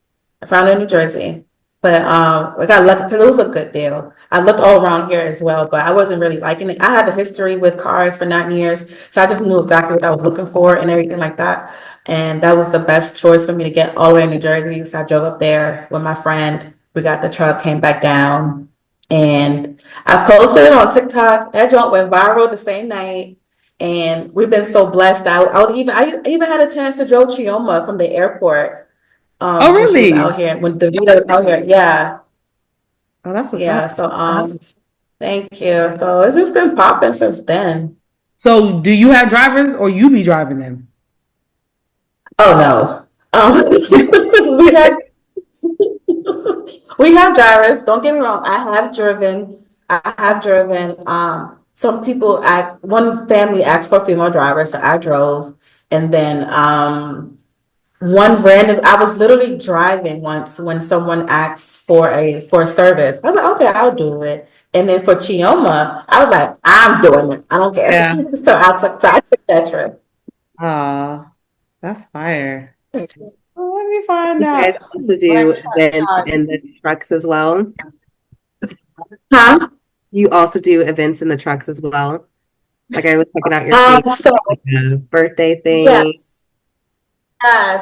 I found it in New Jersey. But I got lucky because it was a good deal. I looked all around here as well, but I wasn't really liking it. I have a history with cars for 9 years, so I just knew exactly what I was looking for and everything like that. And that was the best choice for me to get all the way in New Jersey. So I drove up there with my friend. We got the truck, came back down, and I posted it on TikTok. That joint went viral the same night. And we've been so blessed. I even had a chance to drove Chioma from the airport. Oh, When she was really? out here, when Davida was out here, yeah, Oh, that's what's yeah. up. So thank you. So it's just been popping since then. So do you have drivers or you be driving them? Oh no, we have we have drivers. Don't get me wrong. I have driven. some people one family asked for female drivers, so I drove. And then I was literally driving once when someone asked for a service. I was like, okay, I'll do it. And then for Chioma, I was like, I'm doing it. I don't care. Yeah. So I took that trip. Oh, that's fire. Well, let me find You out. guys also do events in the trucks as well. Huh? You also do events in the trucks as well. Like I was checking out your page, So like a birthday thing. yes,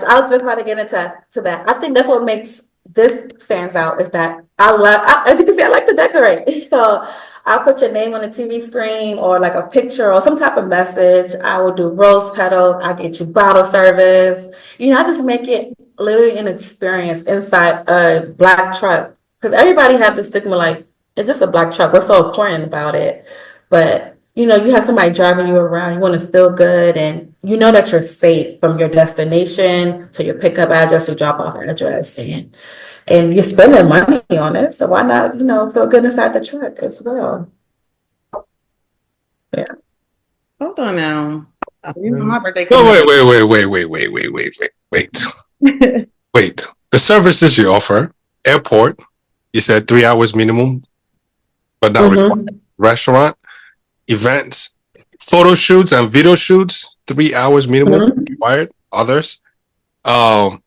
I was just about to get into that. I think that's what makes this stands out is that as you can see, I like to decorate. So I'll put your name on the TV screen or like a picture or some type of message. I will do rose petals. I get you bottle service. I just make it literally an experience inside a black truck. Because everybody have this stigma like, it's just a black truck. What's so important about it? But you have somebody driving you around, you want to feel good, and you know that you're safe from your destination to your pickup address, your drop off address, and you're spending money on it. So why not, feel good inside the truck as well? Yeah. Hold on now. My birthday. Wait. The services you offer, airport, you said 3 hours minimum, but not required. Restaurant, events, photo shoots and video shoots, 3 hours minimum required. Others, what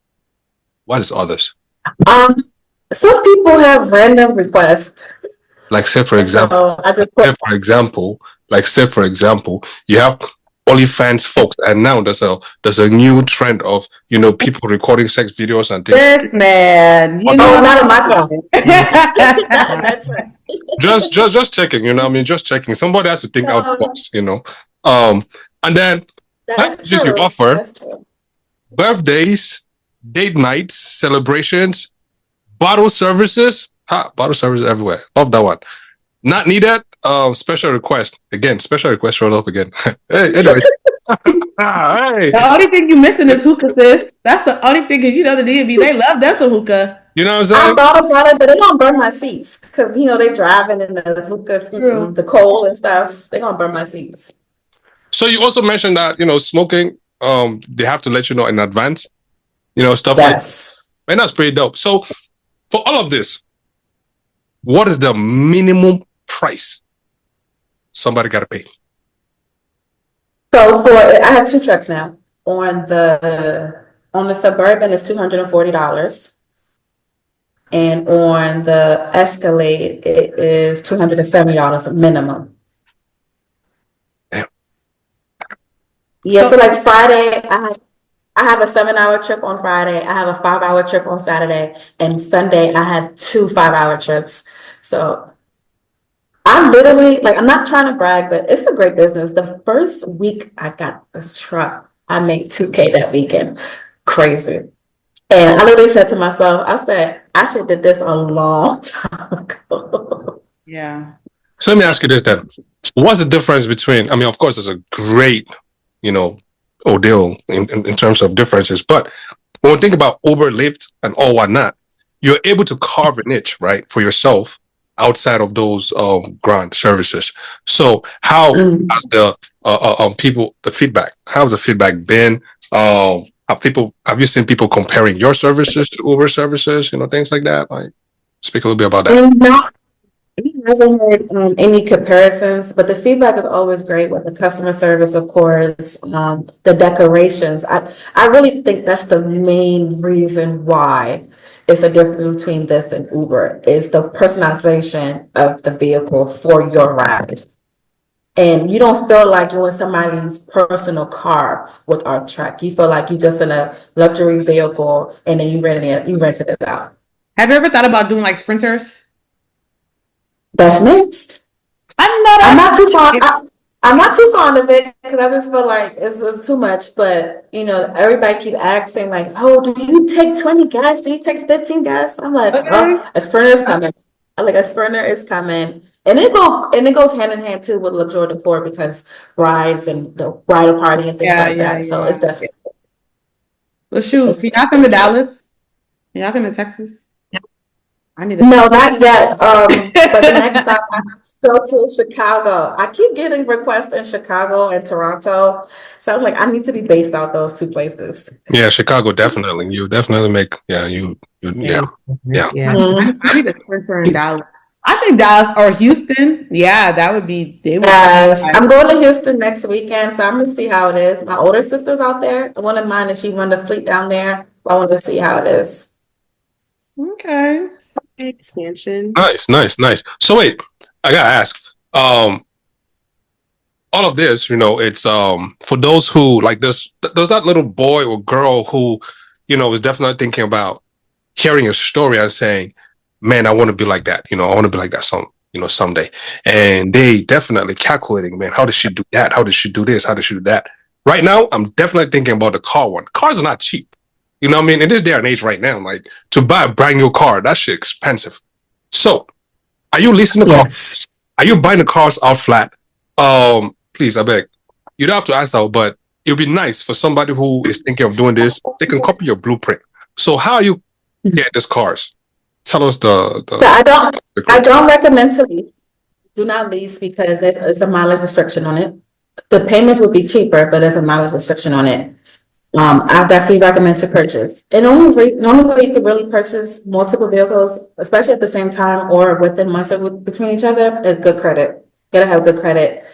is others? Some people have random requests. Like say for example, you have OnlyFans folks, and now there's a new trend of people recording sex videos and things. This man, not in my just checking, just checking. Somebody has to think out the box, and then packages you offer, birthdays, date nights, celebrations, bottle services. Bottle services everywhere. Love that one. Not needed. Special request. Again, special request showed up again. Hey, anyway. Hey. The only thing you're missing is hookah, sis. That's the only thing, because the DMV, they love that's a hookah. You know what I'm saying? I thought about it, but they're gonna burn my seats because they driving in the hookah, the coal and stuff. They're gonna burn my seats. So you also mentioned that smoking. They have to let you know in advance. Stuff like that. And that's pretty dope. So for all of this, what is the minimum price somebody got to pay? So I have 2 trucks now. On the Suburban, it's $240, and on the Escalade, it is $270 minimum. Damn. Yeah. So like Friday, I have a 7-hour trip on Friday. I have a 5-hour trip on Saturday, and Sunday I have 2 5-hour trips. So I'm literally I'm not trying to brag, but it's a great business. The first week I got this truck, I made $2K that weekend. Crazy. And I literally said to myself, I said, I should have did this a long time ago. Yeah. So let me ask you this then. What's the difference between, of course, there's a great, ordeal in terms of differences, but when we think about Uber, Lyft, and all whatnot, you're able to carve a niche, right, for yourself outside of those grant services. So how has the feedback? How's the feedback been? Have you seen people comparing your services to Uber services? Things like that. Like, speak a little bit about that. I haven't heard any comparisons, but the feedback is always great with the customer service, of course, the decorations. I really think that's the main reason why it's a difference between this and Uber, is the personalization of the vehicle for your ride. And you don't feel like you're in somebody's personal car with our truck. You feel like you're just in a luxury vehicle, and then you rented it out. Have you ever thought about doing like sprinters? That's next. I'm not too fond of it because I just feel like it's too much. But everybody keep asking like, "Oh, do you take 20 gas? Do you take 15 gas?" I'm like, "Oh, a sprinter is coming." I'm like, a sprinter is coming, and it goes hand in hand too with luxury decor because brides and the bridal party and things like that. So it's definitely. Well, shoot, can y'all come to Dallas? Can y'all come to Texas? I need to. No, not yet. But the next stop I have to go to Chicago. I keep getting requests in Chicago and Toronto. So I'm like, I need to be based out those two places. Yeah, Chicago definitely. You definitely make. Yeah, yeah. Mhm. I need a sprinter in Dallas. I think Dallas or Houston. Yeah, that would be. They would. Yes, I'm going to Houston next weekend, so I'm gonna see how it is. My older sister's out there. I wouldn't mind if she run the fleet down there. I want to see how it is. Okay. Expansion. Nice. So wait, I gotta ask. All of this, it's for those who like this. There's that little boy or girl who, is definitely thinking about hearing a story and saying, "Man, I want to be like that. I want to be like that someday." And they definitely calculating, man, how does she do that? How does she do this? How does she do that? Right now, I'm definitely thinking about the car one. Cars are not cheap. You know what I mean? In this day and age right now, like to buy a brand new car, that shit expensive. So are you leasing the cars? Are you buying the cars out flat? Please, I beg. You don't have to answer, but it would be nice for somebody who is thinking of doing this. They can copy your blueprint. So how are you getting these cars? Tell us So I don't recommend to lease. Do not lease because there's a mileage restriction on it. The payments would be cheaper, but there's a mileage restriction on it. I definitely recommend to purchase. And the only way you could really purchase multiple vehicles, especially at the same time or within months between each other, is good credit. You gotta have good credit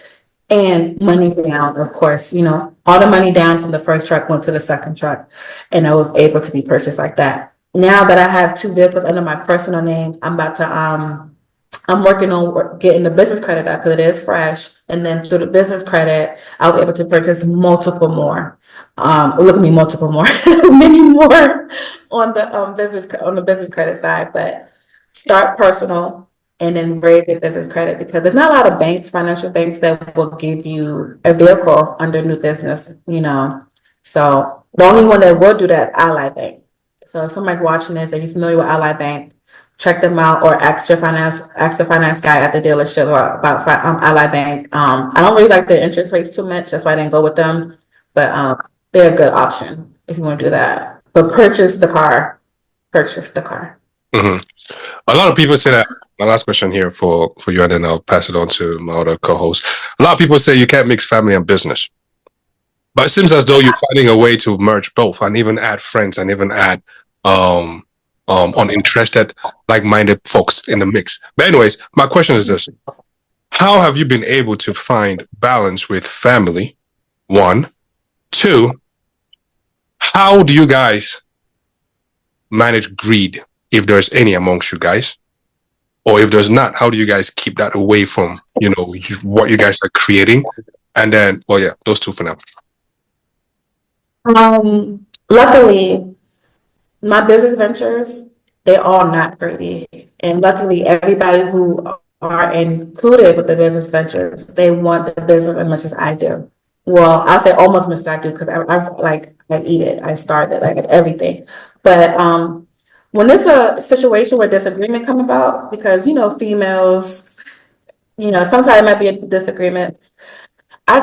and money down, of course. All the money down from the first truck went to the second truck, and I was able to be purchased like that. Now that I have 2 vehicles under my personal name, I'm about to I'm working on getting the business credit up because it is fresh, and then through the business credit, I'll be able to purchase multiple more. Look at me, multiple more, many more on the business credit side. But start personal and then raise your business credit because there's not a lot of financial banks that will give you a vehicle under new business. So the only one that will do that is Ally Bank. So if somebody's watching this and you're familiar with Ally Bank, check them out or ask the finance guy at the dealership about Ally Bank. I don't really like the interest rates too much. That's why I didn't go with them. But they're a good option if you want to do that. But purchase the car. Mm-hmm. A lot of people say that. My last question here for you, and then I'll pass it on to my other co-host. A lot of people say you can't mix family and business. But it seems as though you're finding a way to merge both and even add friends and even add uninterested, like-minded folks in the mix. But anyways, my question is this. How have you been able to find balance with family? 1. 2, how do you guys manage greed, if there's any amongst you guys? Or if there's not, how do you guys keep that away from, what you guys are creating? And then, those 2 for now. Luckily, my business ventures, they're all not greedy. And luckily, everybody who are included with the business ventures, they want the business as much as I do. Well, I'll say almost as much as I do because I eat it, I starve it, like everything. But when there's a situation where disagreement come about, because females, sometimes it might be a disagreement. I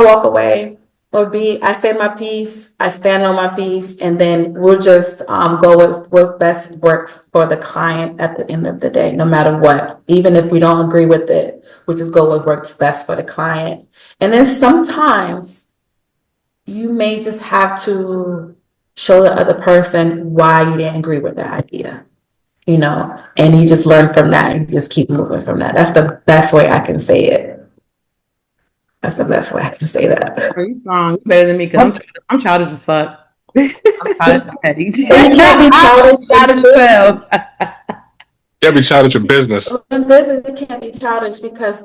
walk away, or B, I say my piece, I stand on my piece, and then we'll just go with what best works for the client at the end of the day, no matter what. Even if we don't agree with it, we just go with what works best for the client. And then sometimes you may just have to show the other person why you didn't agree with the idea, and you just learn from that and you just keep moving from that. That's the best way I can say it. That's the best way I can say that. Are you strong? You're better than me because I'm childish as fuck. I'm childish and petty. You can't be childish Can't be childish in business. In business, you can't be childish because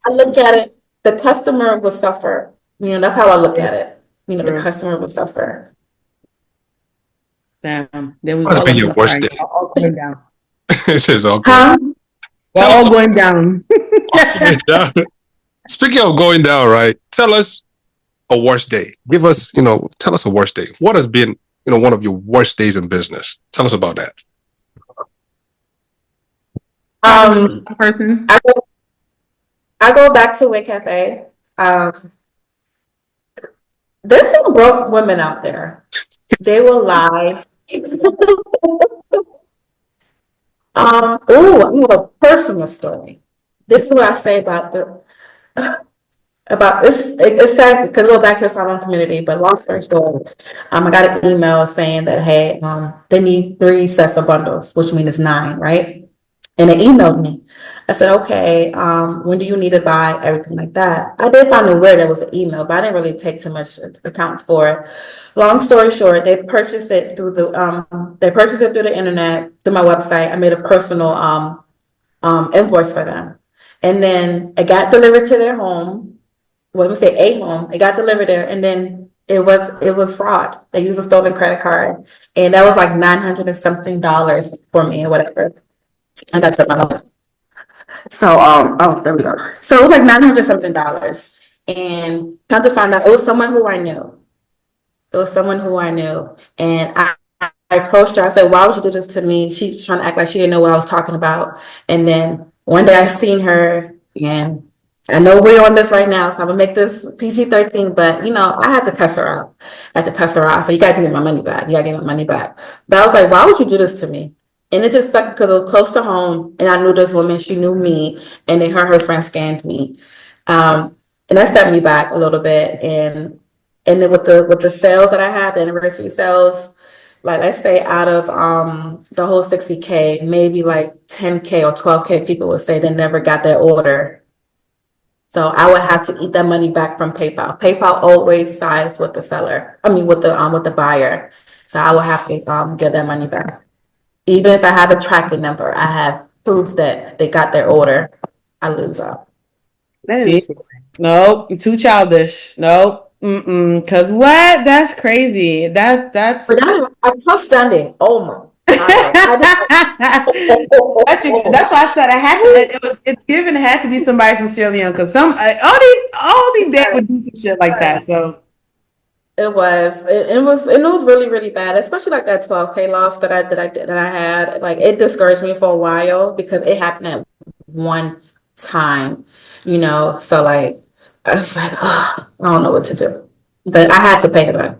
I look at it, the customer will suffer. That's how I look at it. The customer will suffer. Damn. Then we Must be your worst day. all going down. It says all going. We're all going down. Speaking of going down, right? Tell us a worst day. Give us, tell us a worst day. What has been, one of your worst days in business? Tell us about that. Person. I go back to Wig Cafe. There's some broke women out there. They will lie. I have a personal story. This is what I say about this. It says, it could go back to the salon community, but long story short, I got an email saying that, hey, they need 3 sets of bundles, which means it's 9, right? And they emailed me. I said, okay, when do you need to buy everything like that? I did find it weird there was an email, but I didn't really take too much account for it. Long story short, they purchased it through the internet, through my website. I made a personal invoice for them. And then it got delivered to their home. Well, let me say a home. It got delivered there, and then it was fraud. They used a stolen credit card, and that was like $900 and something for me or whatever. And that's my life. So there we go. So it was like $900 something, and come to find out, it was someone who I knew. And I approached her. I said, "Why would you do this to me?" She's trying to act like she didn't know what I was talking about. And then one day I seen her, and I know we're on this right now, so I'm gonna make this PG-13. But I had to cuss her out. I said, "You gotta give me my money back. But I was like, "Why would you do this to me?" And it just sucked because it was close to home, and I knew this woman. She knew me, and then her friend scammed me, and that set me back a little bit. And then with the sales that I had, the anniversary sales, like let's say out of the whole 60K, maybe like 10K or 12K people would say they never got their order. So I would have to eat that money back from PayPal. PayPal always sides with the seller. I mean with the buyer. So I would have to get that money back. Even if I have a tracking number, I have proof that they got their order, I lose out. Nope, you're too childish. Nope. Cause what? That's crazy. That's But I trust standing. Oh my God. that's why I said I had to. It's given. It had to be somebody from Sierra Leone because only they would do some shit like that. So it was really, really bad, especially like that 12K loss that I had. Like it discouraged me for a while because it happened at one time, So like I was like, oh, I don't know what to do, but I had to pay it back.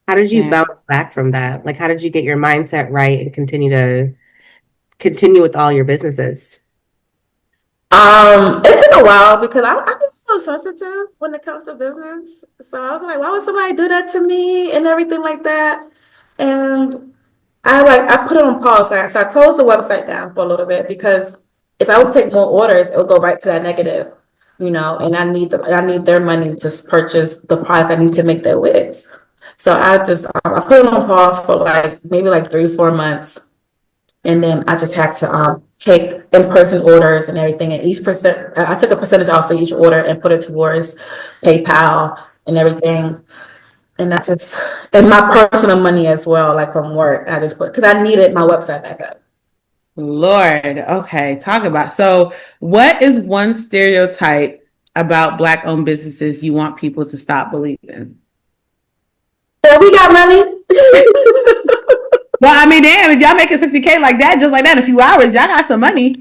How did you bounce back from that? Like, how did you get your mindset right and continue with all your businesses? It took a while because I'm so sensitive when it comes to business. So I was like, why would somebody do that to me and everything like that? And I put it on pause. So I closed the website down for a little bit because if I was to take more orders, it would go right to that negative, and I need their money to purchase the product I need to make their wigs. So I put it on pause for maybe 3-4 months. And then I just had to take in-person orders and everything. And I took a percentage off for each order and put it towards PayPal and everything. And and my personal money as well, like from work, I just put, because I needed my website back up. Lord, okay, talk about. So what is one stereotype about Black-owned businesses you want people to stop believing? Yeah, we got money. Well, I mean, damn, if y'all making 60K like that, just like that in a few hours, y'all got some money.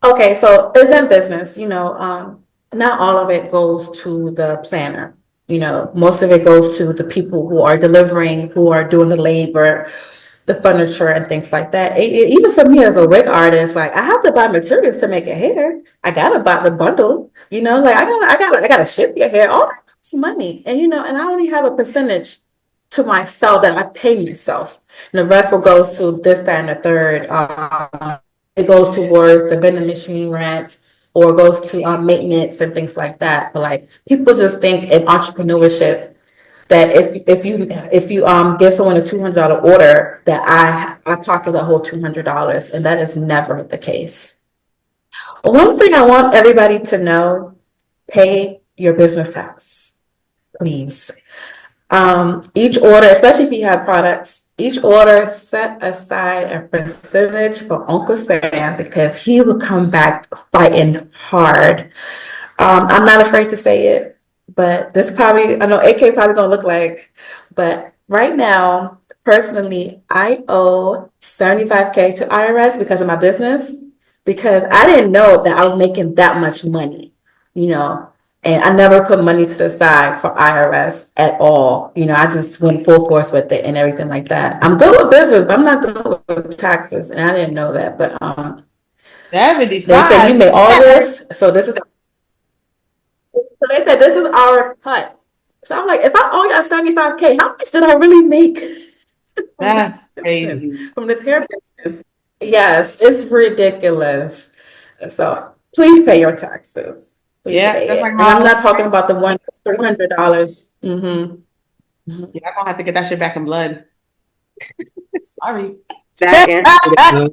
Okay, so event business, not all of it goes to the planner. Most of it goes to the people who are delivering, who are doing the labor, the furniture and things like that. Even for me as a wig artist, I have to buy materials to make a hair. I gotta buy the bundle, I gotta ship your hair. All that costs money, and and I only have a percentage to myself that I pay myself, and the rest will go to this, that, and the third. It goes towards the vending machine rent, or goes to maintenance and things like that. But people just think in entrepreneurship that if you give someone a $200 order that I pocket the whole $200, and that is never the case. One thing I want everybody to know: pay your business tax, please. Each order, especially if you have products, each order set aside a percentage for Uncle Sam because he will come back fighting hard. I'm not afraid to say it, but I know AK probably gonna look but right now, personally, I owe 75K to IRS because of my business, because I didn't know that I was making that much money, And I never put money to the side for IRS at all. You know, I just went full force with it and everything like that. I'm good with business, but I'm not good with taxes. And I didn't know that. But they said you made all this, so this is so they said this is our cut. So I'm like, if I owe y'all 75K, how much did I really make That's crazy. from this hair business? Yes, it's ridiculous. So please pay your taxes. Please Yeah, pay that's it. like And I'm not talking about the one that's $300. Yeah, I'm gonna have to get that shit back in blood. Sorry. That answer.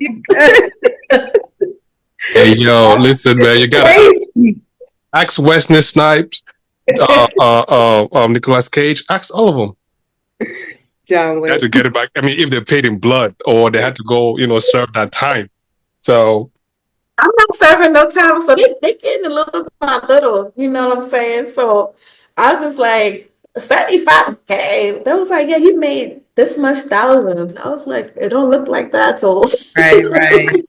Hey, yo, listen, man, you gotta ask Wesley Snipes, Nicolas Cage, ask all of them. John They had to get it back. I mean, if they're paid in blood or they had to go, serve that time. So I'm not serving no time, so they getting a little by little, you know what I'm saying? So I was just like, 75K. They was like, yeah, you made this much thousands. I was like, it don't look like that. So Right.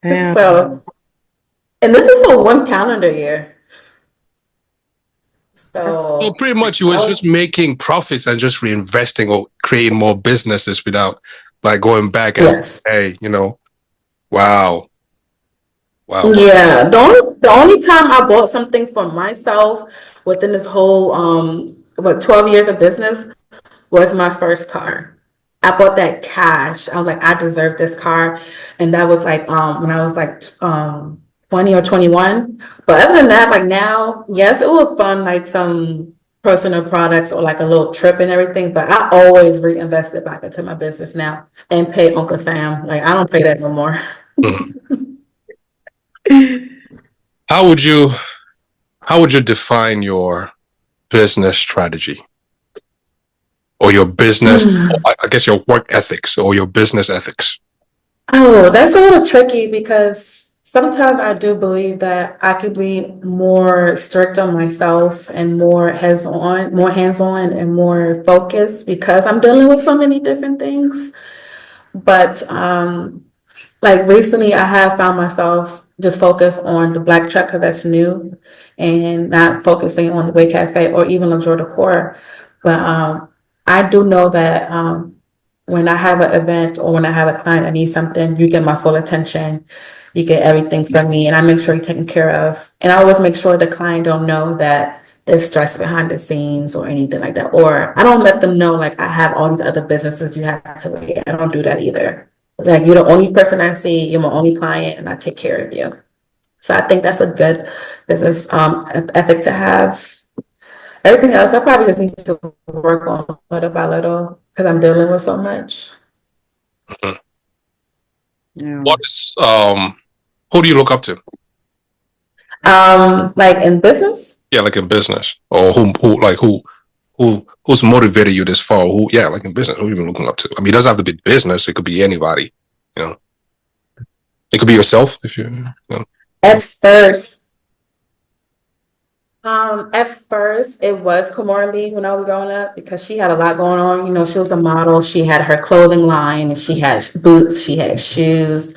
Damn. So, and this is for 1 calendar year. So pretty much you was just making profits and just reinvesting or creating more businesses without like going back and saying, hey, wow. Yeah, the only time I bought something for myself within this whole 12 years of business was my first car. I bought that cash. I was like, I deserve this car. And that was like when I was like 20 or 21. But other than that, like now, yes, it would fund like some personal products or like a little trip and everything. But I always reinvest it back into my business now and pay Uncle Sam. Like I don't pay that no more. How would you define your business strategy or your business, I guess your work ethics or your business ethics? Oh, that's a little tricky because sometimes I do believe that I could be more strict on myself and more hands-on and more focused because I'm dealing with so many different things. But like recently, I have found myself just focused on the Black Truck because that's new, and not focusing on the Wig Cafe or even luxury decor. But I do know that when I have an event or when I have a client, I need something, you get my full attention, you get everything from me, and I make sure you're taken care of. And I always make sure the client don't know that there's stress behind the scenes or anything like that. Or I don't let them know like I have all these other businesses you have to wait. I don't do that either. Like you're the only person I see, you're my only client, and I take care of you. So I think that's a good business ethic to have. Everything else, I probably just need to work on little by little because I'm dealing with so much. Yeah. What is who do you look up to? Like in business? Yeah, like in business, or who's motivated you this far? Like in business, who you been looking up to? I mean, it doesn't have to be business; it could be anybody. It could be yourself if you. At first, it was Kamorley when I was growing up because she had a lot going on. You know, she was a model. She had her clothing line. She had boots. She had shoes.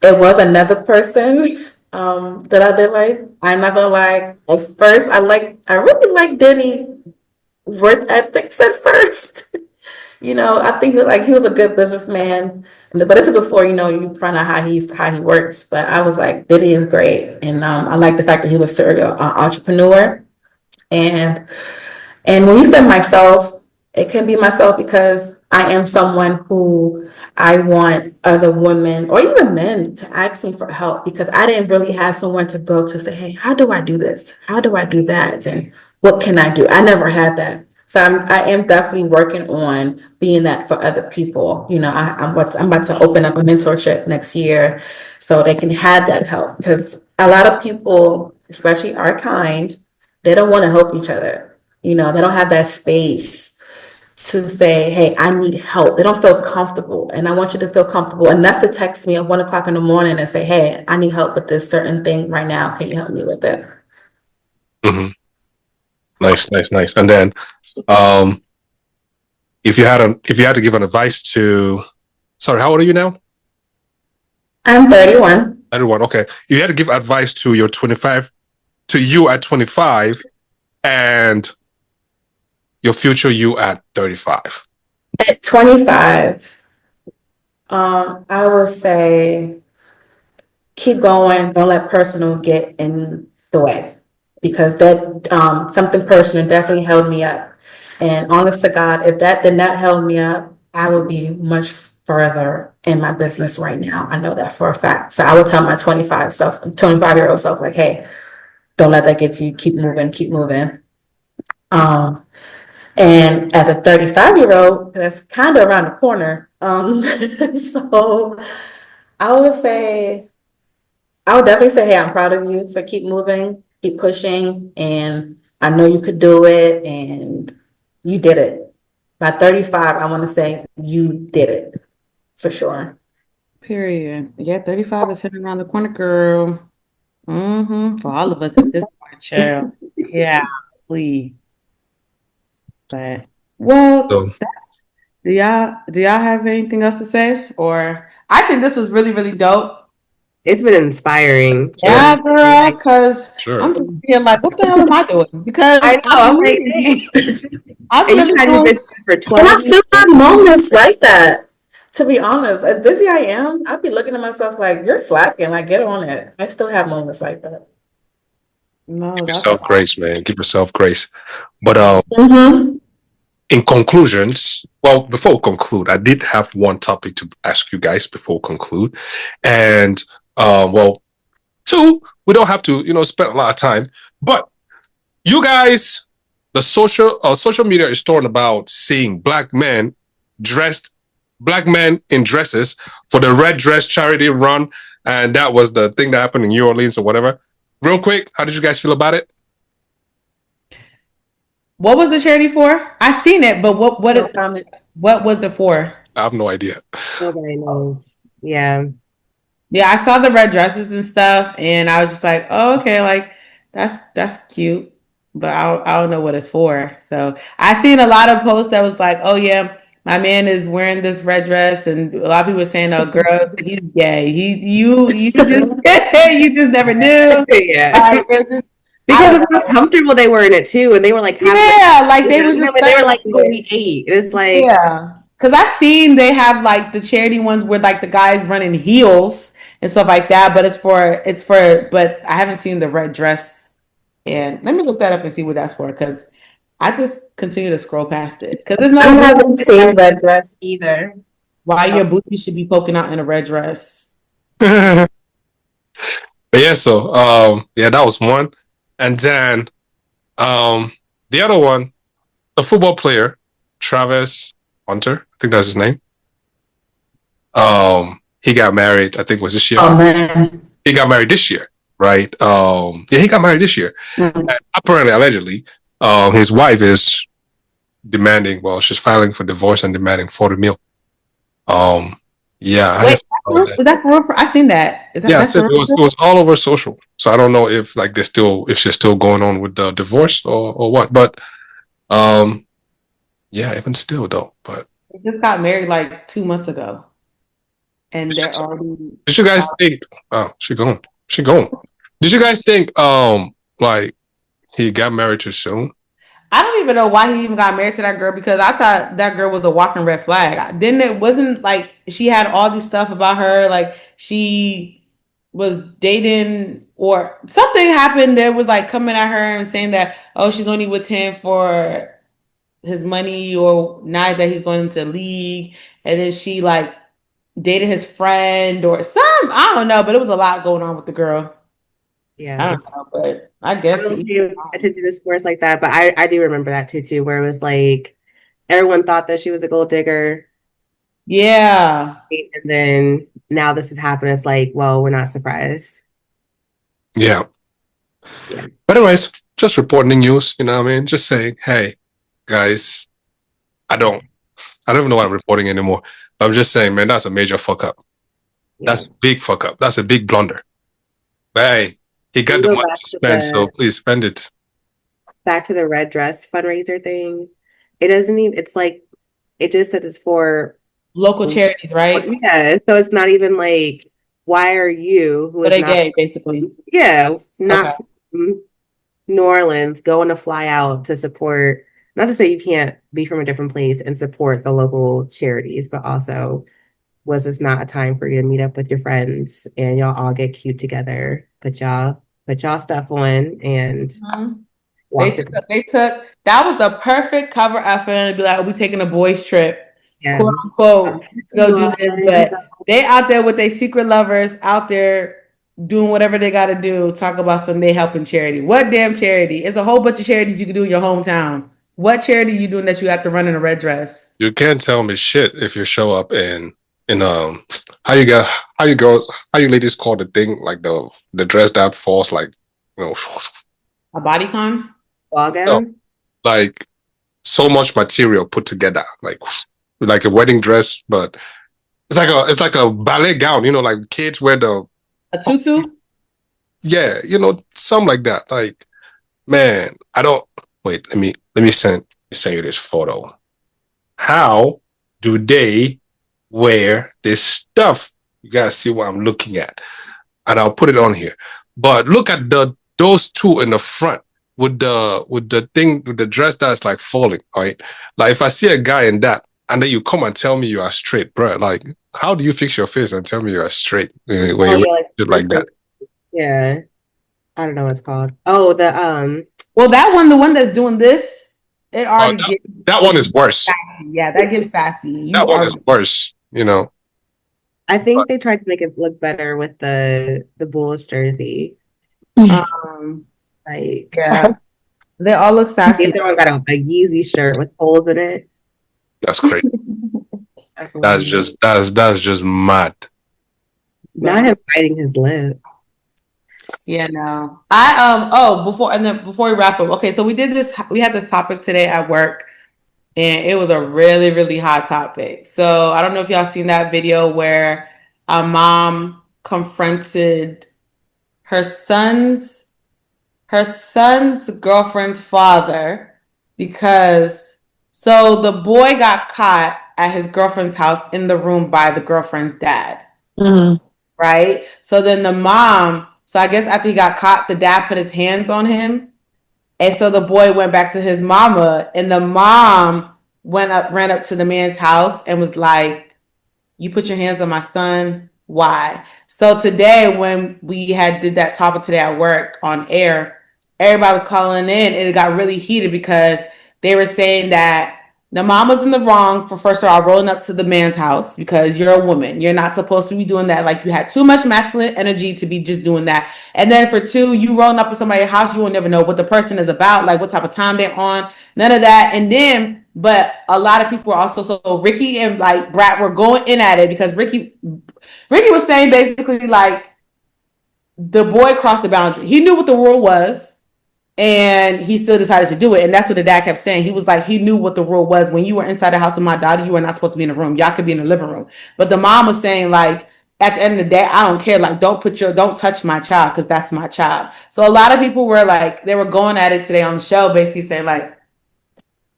It was another person that I did like. I'm not gonna lie. At first, I really liked Diddy work ethics at first. You know, I think he was a good businessman, but this is before you find out how he works. But I was like, Diddy is great, and I like the fact that he was a serial entrepreneur. And when you said myself, it can be myself because I am someone who I want other women or even men to ask me for help because I didn't really have someone to go to say, hey, how do I do this? How do I do that? And what can I do? I never had that. So I am definitely working on being that for other people. You know, I'm about to open up a mentorship next year so they can have that help because a lot of people, especially our kind, they don't want to help each other. You know, they don't have that space to say, hey, I need help. They don't feel comfortable. And I want you to feel comfortable enough to text me at 1:00 in the morning and say, hey, I need help with this certain thing right now. Can you help me with it? Mm-hmm. Nice. And then, if you had to give an advice to, sorry, how old are you now? I'm 31. 31. Okay. If you had to give advice to your 25 to you at 25 and your future you at 35? At 25, I would say keep going. Don't let personal get in the way, because that something personal definitely held me up. And honest to God, if that did not hold me up, I would be much further in my business right now. I know that for a fact. So I would tell my 25-year-old self, like, hey, don't let that get to you. Keep moving, keep moving. And as a 35-year-old, that's kind of around the corner. So I would say, I would definitely say, hey, I'm proud of you for keep moving, keep pushing, and I know you could do it, and you did it. By 35, I want to say you did it for sure. Period. Yeah, 35 is hitting around the corner, girl. For all of us at this point, child. Yeah, please. But So do y'all have anything else to say? Or I think this was really, really dope. It's been inspiring. Yeah, girl, because sure. I'm just feeling like, what the hell am I doing? Because I know. I'm like, really, dang. I'm And you really had your doing. business for And 12 I years. still have moments like that. To be honest, as busy I am, I'd be looking at myself like, you're slacking, like get on it. I still have moments like that. No, Give that's yourself grace, man. Give yourself grace. But in conclusions, well, before we conclude, I did have one topic to ask you guys before we conclude. And well, two, we don't have to, spend a lot of time. But you guys, the social media is talking about seeing black men in dresses for the Red Dress charity run. And that was the thing that happened in New Orleans or whatever. Real quick, how did you guys feel about it? what was the charity for? I seen it, but what was it for? I have no idea. Nobody knows. Yeah. Yeah, I saw the red dresses and stuff, and I was just like, oh, okay, like that's cute, but I don't know what it's for. So I seen a lot of posts that was like, oh yeah, my man is wearing this red dress, and a lot of people were saying, oh girl, he's gay. You just you just never knew. Yeah. Because of how comfortable they were in it too, and they were like, like they were just they were like what we ate. It's like, yeah, because I've seen they have like the charity ones where like the guys running heels and stuff like that, but but I haven't seen the red dress. And let me look that up and see what that's for, because I just continue to scroll past it because there's no. I haven't seen red dress either. Why your booty should be poking out in a red dress. But yeah, so yeah, that was one. And then the other one, a football player, Travis Hunter, I think that's his name. He got married, I think it was this year. Oh man. He got married this year, right? Yeah, he got married this year. And apparently, allegedly, his wife is demanding, well, she's filing for divorce and demanding 40 mil. Yeah. Wait, that's real. I seen that. Yeah, so it was all over social. So I don't know if like if she's still going on with the divorce or what. But yeah, even still though. But they just got married like 2 months ago, and they're already. Did you guys think? Oh, she gone. Did you guys think like he got married too soon? I don't even know why he even got married to that girl, because I thought that girl was a walking red flag. Then it wasn't like she had all this stuff about her, like she was dating or something happened that was like coming at her and saying that, oh, she's only with him for his money, or not that he's going into the league. And then she like dated his friend or I don't know, but it was a lot going on with the girl. Yeah. I don't know, but I guess I don't pay attention to sports like that, but I do remember that too, where it was like everyone thought that she was a gold digger. Yeah. And then now this is happening. It's like, well, we're not surprised. Yeah. But anyways, just reporting news, you know what I mean? Just saying, hey, guys, I don't even know what I'm reporting anymore. But I'm just saying, man, that's a major fuck up. Yeah. That's a big fuck up. That's a big blunder. But hey, he got the money to spend, so please spend it. Back to the red dress fundraiser thing. It doesn't even, it's like, it just says it's for local charities, right? Yeah. So it's not even like, why are you, who is not gay, basically? Yeah. Not, okay. New Orleans, going to fly out to support, not to say you can't be from a different place and support the local charities, but also was this not a time for you to meet up with your friends and y'all all get cute together, put y'all stuff on and walk They took that was the perfect cover effort and be like, we taking a boys trip, quote unquote, to go do this. But they out there with their secret lovers out there doing whatever they got to do. Talk about Sunday helping charity. What damn charity? It's a whole bunch of charities you can do in your hometown. What charity you doing that you have to run in a red dress? You can't tell me shit if you show up in how you ladies call the thing like the dress that falls like A bodycon? Ball gown? like so much material put together like a wedding dress, but it's like a ballet gown, like kids wear the A tutu? yeah, something like that. Like, man, I don't wait, let me send you this photo. How do they wear this stuff? You guys see what I'm looking at. And I'll put it on here. But look at those two in the front with the dress that's like falling, right? Like if I see a guy in that and then you come and tell me you are straight, bro, like how do you fix your face and tell me you are straight when you like that? Yeah. I don't know what it's called. Oh, well, the one that's doing this, it already gives that one is worse. Sassy. Yeah, that gives sassy. That one is worse, I think they tried to make it look better with the Bulls jersey. Yeah, they all look sassy. Everyone got a Yeezy shirt with holes in it. That's crazy. that's just mad. Not him biting his lip. Yeah, no. Before we wrap up, okay, so we had this topic today at work, and it was a really, really hot topic. So I don't know if y'all seen that video where a mom confronted her son's girlfriend's father because the boy got caught at his girlfriend's house in the room by the girlfriend's dad. Mm-hmm. Right? So then the mom, I guess after he got caught, the dad put his hands on him. And so the boy went back to his mama, and the mom ran up to the man's house and was like, "You put your hands on my son? Why?" So today, when we did that topic today at work on air, everybody was calling in, and it got really heated because they were saying that the mom was in the wrong for, first of all, rolling up to the man's house because you're a woman. You're not supposed to be doing that. Like, you had too much masculine energy to be just doing that. And then for two, you rolling up to somebody's house, you will never know what the person is about, like what type of time they're on, none of that. And then, but a lot of people were also, so Ricky and like Brat were going in at it because Ricky was saying basically like the boy crossed the boundary. He knew what the rule was. And he still decided to do it. And that's what the dad kept saying. He was like, he knew what the rule was. When you were inside the house with my daughter, you were not supposed to be in the room. Y'all could be in the living room. But the mom was saying, like, at the end of the day, I don't care. Like, don't touch my child because that's my child. So a lot of people were like, they were going at it today on the show, basically saying, like,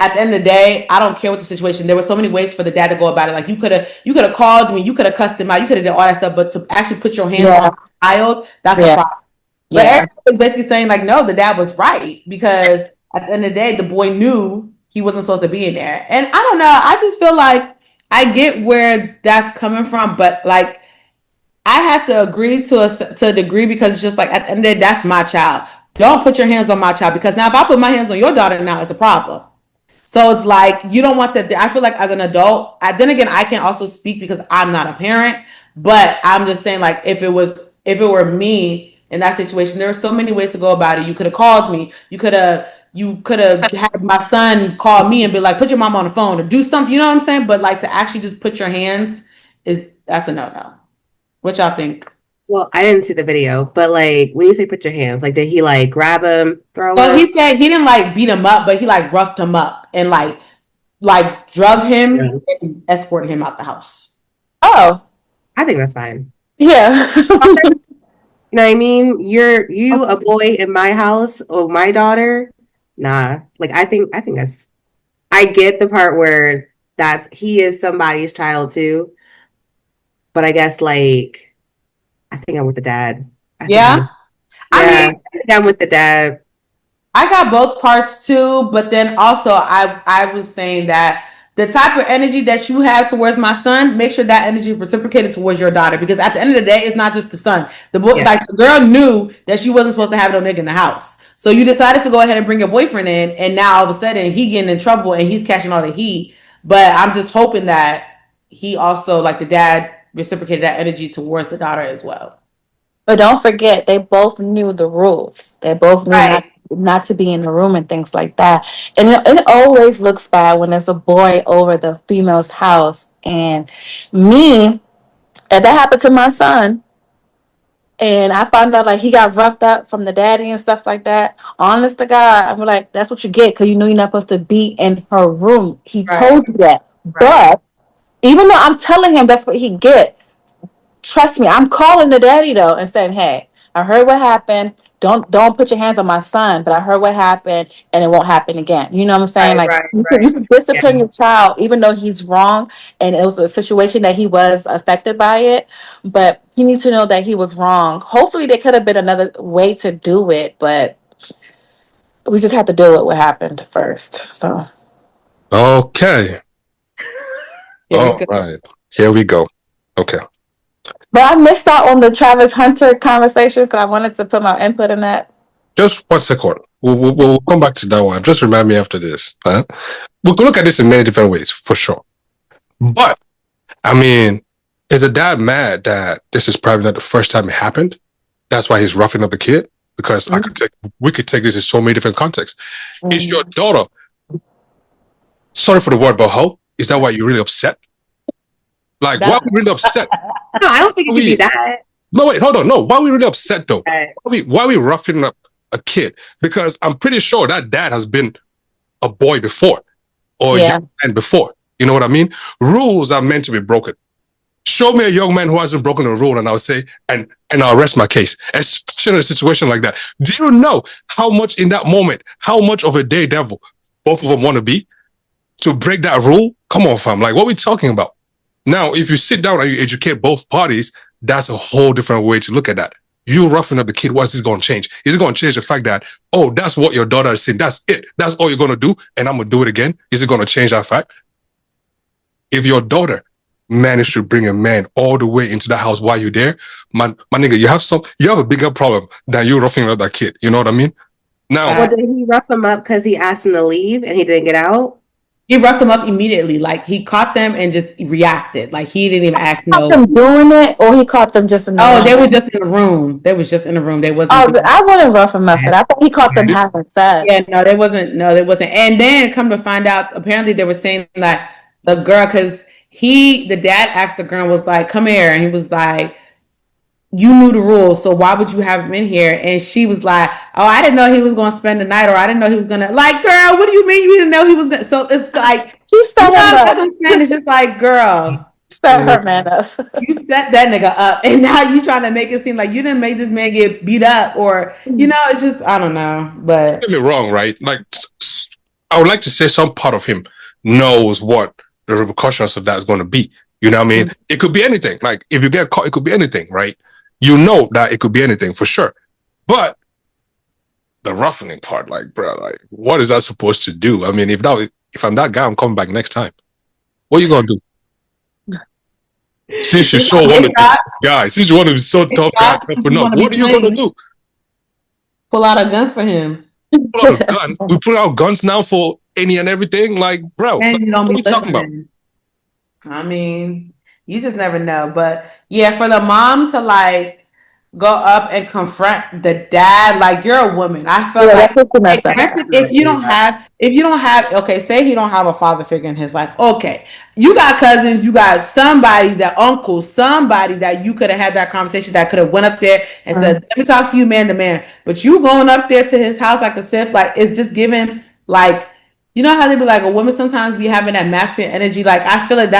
at the end of the day, I don't care what the situation. There were so many ways for the dad to go about it. Like, you could have called me, you could have cussed him out, you could have did all that stuff. But to actually put your hands on a child, that's a problem. But everybody was basically saying, like, no, the dad was right because at the end of the day, the boy knew he wasn't supposed to be in there. And I don't know. I just feel like I get where that's coming from, but like I have to agree to a degree because it's just like at the end of the day, that's my child. Don't put your hands on my child because now if I put my hands on your daughter now, it's a problem. So it's like you don't want that. I feel like as an adult, then again, I can also speak because I'm not a parent, but I'm just saying like if it were me. In that situation, there were so many ways to go about it. You could have called me. You could have had my son call me and be like, put your mom on the phone or do something. You know what I'm saying? But like to actually just put your hands that's a no-no. What y'all think? Well, I didn't see the video, but like when you say put your hands, like did he like grab him, throw him? So he said he didn't like beat him up, but he like roughed him up and like drug him and escorted him out the house. Oh, I think that's fine. Yeah. You know what I mean? You a boy in my house or my daughter? Nah. Like I think that's I get the part where he is somebody's child too. But I guess like I think I'm with the dad. I mean, I'm with the dad. I got both parts too, but then also I was saying that the type of energy that you have towards my son, make sure that energy is reciprocated towards your daughter, because at the end of the day, it's not just the son. The boy, like the girl knew that she wasn't supposed to have no nigga in the house, so you decided to go ahead and bring your boyfriend in, and now all of a sudden he getting in trouble and he's catching all the heat. But I'm just hoping that he also, like the dad, reciprocated that energy towards the daughter as well. But don't forget, they both knew the rules. They both knew not to be in the room and things like that. And it always looks bad when there's a boy over the female's house. And and that happened to my son. And I found out like he got roughed up from the daddy and stuff like that. Honest to God, I'm like, that's what you get because you know you're not supposed to be in her room. He told you that. But even though I'm telling him that's what he get, trust me, I'm calling the daddy though and saying, "Hey, I heard what happened. Don't put your hands on my son, but I heard what happened and it won't happen again." You know what I'm saying? You can discipline your child even though he's wrong and it was a situation that he was affected by it, but he needs to know that he was wrong. Hopefully there could have been another way to do it, but we just have to deal with what happened first. So okay. All right. Here we go. Okay. But I missed out on the Travis Hunter conversation because I wanted to put my input in that. Just 1 second. We'll come back to that one. Just remind me after this. Huh? We can look at this in many different ways, for sure. But, I mean, is a dad mad that this is probably not the first time it happened? That's why he's roughing up the kid? Because we could take this in so many different contexts. Is your daughter, sorry for the word, but how? Is that why you're really upset? Like, why are we really upset? No, I don't think it could be that. No, wait, hold on. No, why are we really upset though? Why are we roughing up a kid? Because I'm pretty sure that dad has been a boy before or a young man before. You know what I mean? Rules are meant to be broken. Show me a young man who hasn't broken a rule and I'll say, and I'll rest my case. Especially in a situation like that. Do you know how much in that moment, how much of a daredevil both of them want to be to break that rule? Come on, fam. Like, what are we talking about? Now, if you sit down and you educate both parties, that's a whole different way to look at that. You roughing up the kid, what's this going to change? Is it going to change the fact that, oh, that's what your daughter is saying, that's it, that's all you're going to do, and I'm going to do it again? Is it going to change that fact? If your daughter managed to bring a man all the way into the house while you're there, my nigga, you have a bigger problem than you roughing up that kid. You know what I mean? Now, well, did he rough him up because he asked him to leave and he didn't get out? He roughed them up immediately. Like he caught them and just reacted. Like he didn't even ask no. Them doing it, or he caught them just in the room? They were just in the room. They was just in the room. They wasn't. Oh, I wouldn't rough him up. I thought he caught them having sex. Yeah, no, they wasn't. No, they wasn't. And then come to find out, apparently they were saying that the girl, because the dad asked the girl, was like, "Come here," and he was like, "You knew the rules, so why would you have him in here?" And she was like, "Oh, I didn't know he was going to spend the night, or I didn't know he was going to." Like, girl, what do you mean you didn't know he was going to? So it's like, she set him up. That's what I'm saying. It's just like, girl, set her man up. You set that nigga up, and now you trying to make it seem like you didn't make this man get beat up, or it's just, I don't know. But don't get me wrong, right? Like, I would like to say some part of him knows what the repercussions of that is going to be. You know what I mean? It could be anything. Like, if you get caught, it could be anything, right? You know that it could be anything for sure. But the roughening part, like, bro, like, what is that supposed to do? I mean, if I'm that guy, I'm coming back next time. What are you going to do? Since you so want to be guy, since you want to be so tough guy, what are you going to do? Pull out a gun for him. Pull out a gun. We put out guns now for any and everything. Like, bro, and you don't what are we talking about? I mean, you just never know. But yeah, for the mom to like go up and confront the dad, like, you're a woman. I feel if you don't have, okay, say he don't have a father figure in his life. Okay, you got cousins, you got somebody, that uncle, somebody that you could have had that conversation, that could have went up there and said, "Let me talk to you man to man." But you going up there to his house like a Sith, like, it's just giving, like, you know how they be like, a woman sometimes be having that masculine energy. Like, I feel like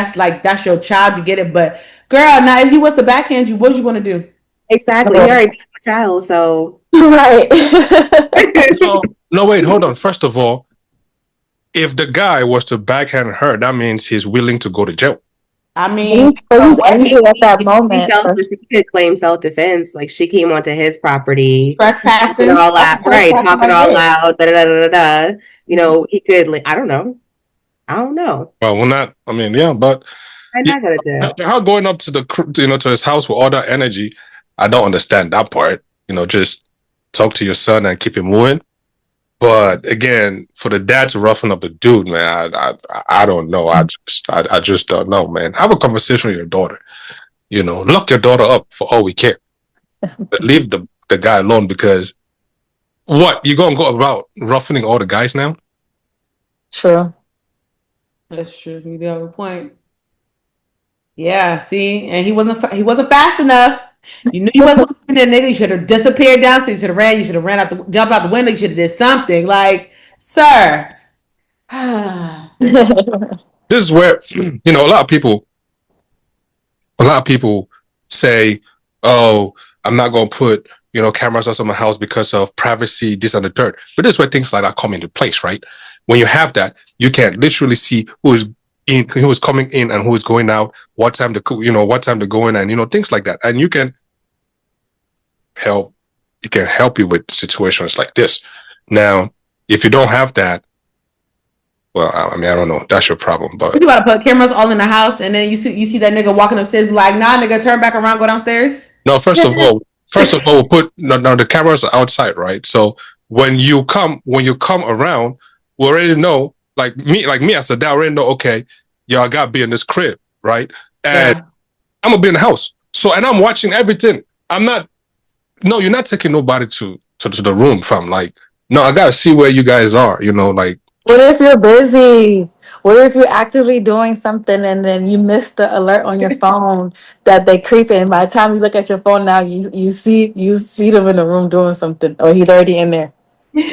that's your child, you get it. But girl, now if he was to backhand you, what you want to do? Exactly. You already beat your child, so right. No, wait, hold on. First of all, if the guy was to backhand her, that means he's willing to go to jail. I mean, He's angry at that moment. She could claim self-defense. Like she came onto his property, trespassing. talking all loud, right? Talking all Right. loud, da da da da da. You know, he could. Like, I don't know. Well, we're not. I mean, yeah, but I'm not gonna do. how going up to to his house with all that energy. I don't understand that part. Just talk to your son and keep it moving. But again, for the dad to roughen up the dude, man, I don't know. I just don't know, man. Have a conversation with your daughter. Lock your daughter up for all we care. But leave the guy alone, because what, you gonna go about roughening all the guys now? True. That's true. You do have a point. Yeah, see, and he wasn't fast enough. You knew you wasn't supposed to be there, nigga. You should have disappeared downstairs. You should have ran. You should have jumped out the window. You should have did something. Like, sir. This is where a lot of people say, "Oh, I'm not gonna put cameras outside my house because of privacy, this and the third." But this is where things like that come into place, right? When you have that, you can literally see who is coming in and who is going out, what time to go in, and things like that. And you can help you with situations like this. Now, if you don't have that, well, I mean, I don't know. That's your problem. But you gotta put cameras all in the house, and then you see that nigga walking upstairs, be like, "Nah, nigga, turn back around, go downstairs." No, first of all, we'll put now the cameras are outside, right? So when you come around, we already know, like me as a dad, I already know, okay, I gotta be in this crib, right? And I'm gonna be in the house. So, and I'm watching everything. You're not taking nobody to the room, fam. Like, no, I gotta see where you guys are, like. What if you're busy? What if you're actively doing something and then you miss the alert on your phone that they creeping? By the time you look at your phone now, you see them in the room doing something, or he's already in there.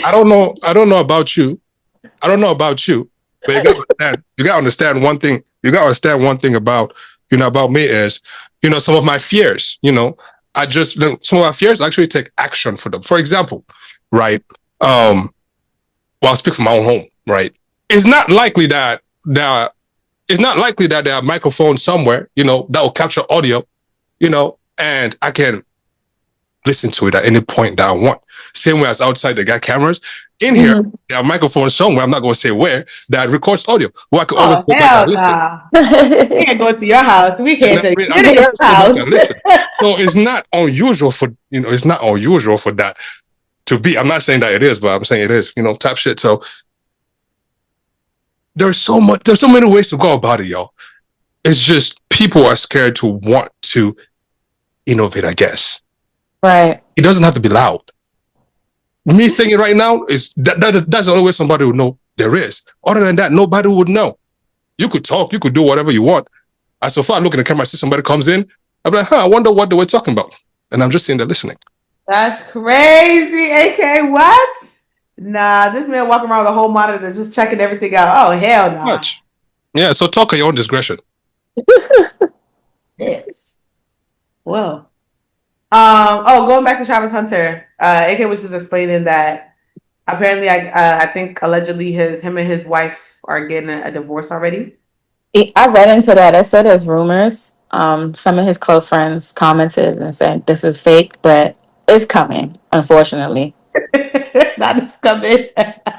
I don't know about you. But you gotta understand one thing. You gotta understand one thing about about me is, some of my fears. Some of my fears actually take action for them. For example, right? Well, I'll speak from my own home, right? It's not likely that there are microphones somewhere, that will capture audio, and I can listen to it at any point that I want. Same way as outside, they got cameras. In here, there are microphones somewhere, I'm not going to say where, that records audio. Well, I could always go back and listen. We can't go to your house. We can't take you to your house. Listen. So it's not unusual for that to be. I'm not saying that it is, but I'm saying it is, type shit. So there's so many ways to go about it, y'all. It's just people are scared to want to innovate, I guess. Right. It doesn't have to be loud. Me saying it right now is that's the only way somebody would know there is. Other than that, nobody would know. You could talk, you could do whatever you want. So far, I look in the camera, I see somebody comes in, I'm like, I wonder what they were talking about. And I'm just sitting there listening. That's crazy, AK. What? Nah, this man walking around with a whole monitor just checking everything out. Oh, hell no. Much. Yeah, so talk at your own discretion. Yes. Well. Going back to Travis Hunter, AK was just explaining that apparently, I think allegedly him and his wife are getting a divorce already. I read into that. I said there's rumors. Some of his close friends commented and said this is fake, but it's coming, unfortunately. That is coming.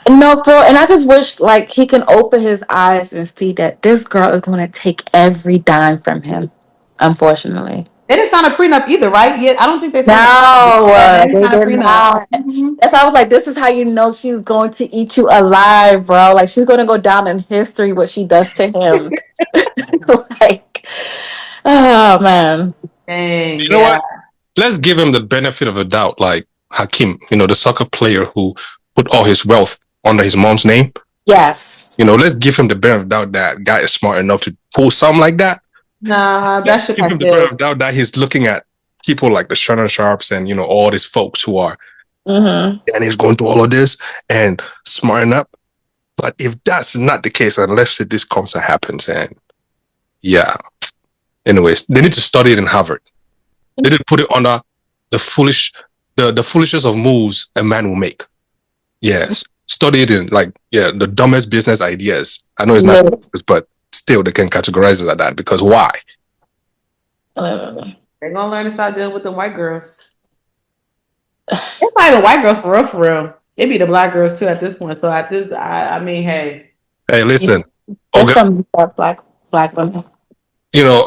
No, and I just wish he can open his eyes and see that this girl is going to take every dime from him, unfortunately. They didn't sign a prenup either, right? Yeah, I don't think they signed they did not. That's why I was like, this is how you know she's going to eat you alive, bro. Like, she's going to go down in history what she does to him. Oh, man. Dang, you know what? Let's give him the benefit of a doubt, like Hakeem, the soccer player who put all his wealth under his mom's name. Yes. Let's give him the benefit of doubt that guy is smart enough to pull something like that. Nah, that should give him the benefit of doubt that he's looking at people like the Shannon Sharps and all these folks who are and he's going through all of this and smarting up. But if that's not the case, unless this comes and happens, and anyways, they need to study it in Harvard. They did put it under the foolishness of moves a man will make. Yes, study it in the dumbest business ideas. I know it's not, but still they can categorize it as that because why? They're gonna learn to start dealing with the white girls. It's not even white girls for real, for real. It be the black girls too at this point. So at this, I mean, hey, listen, There's some black women. you know,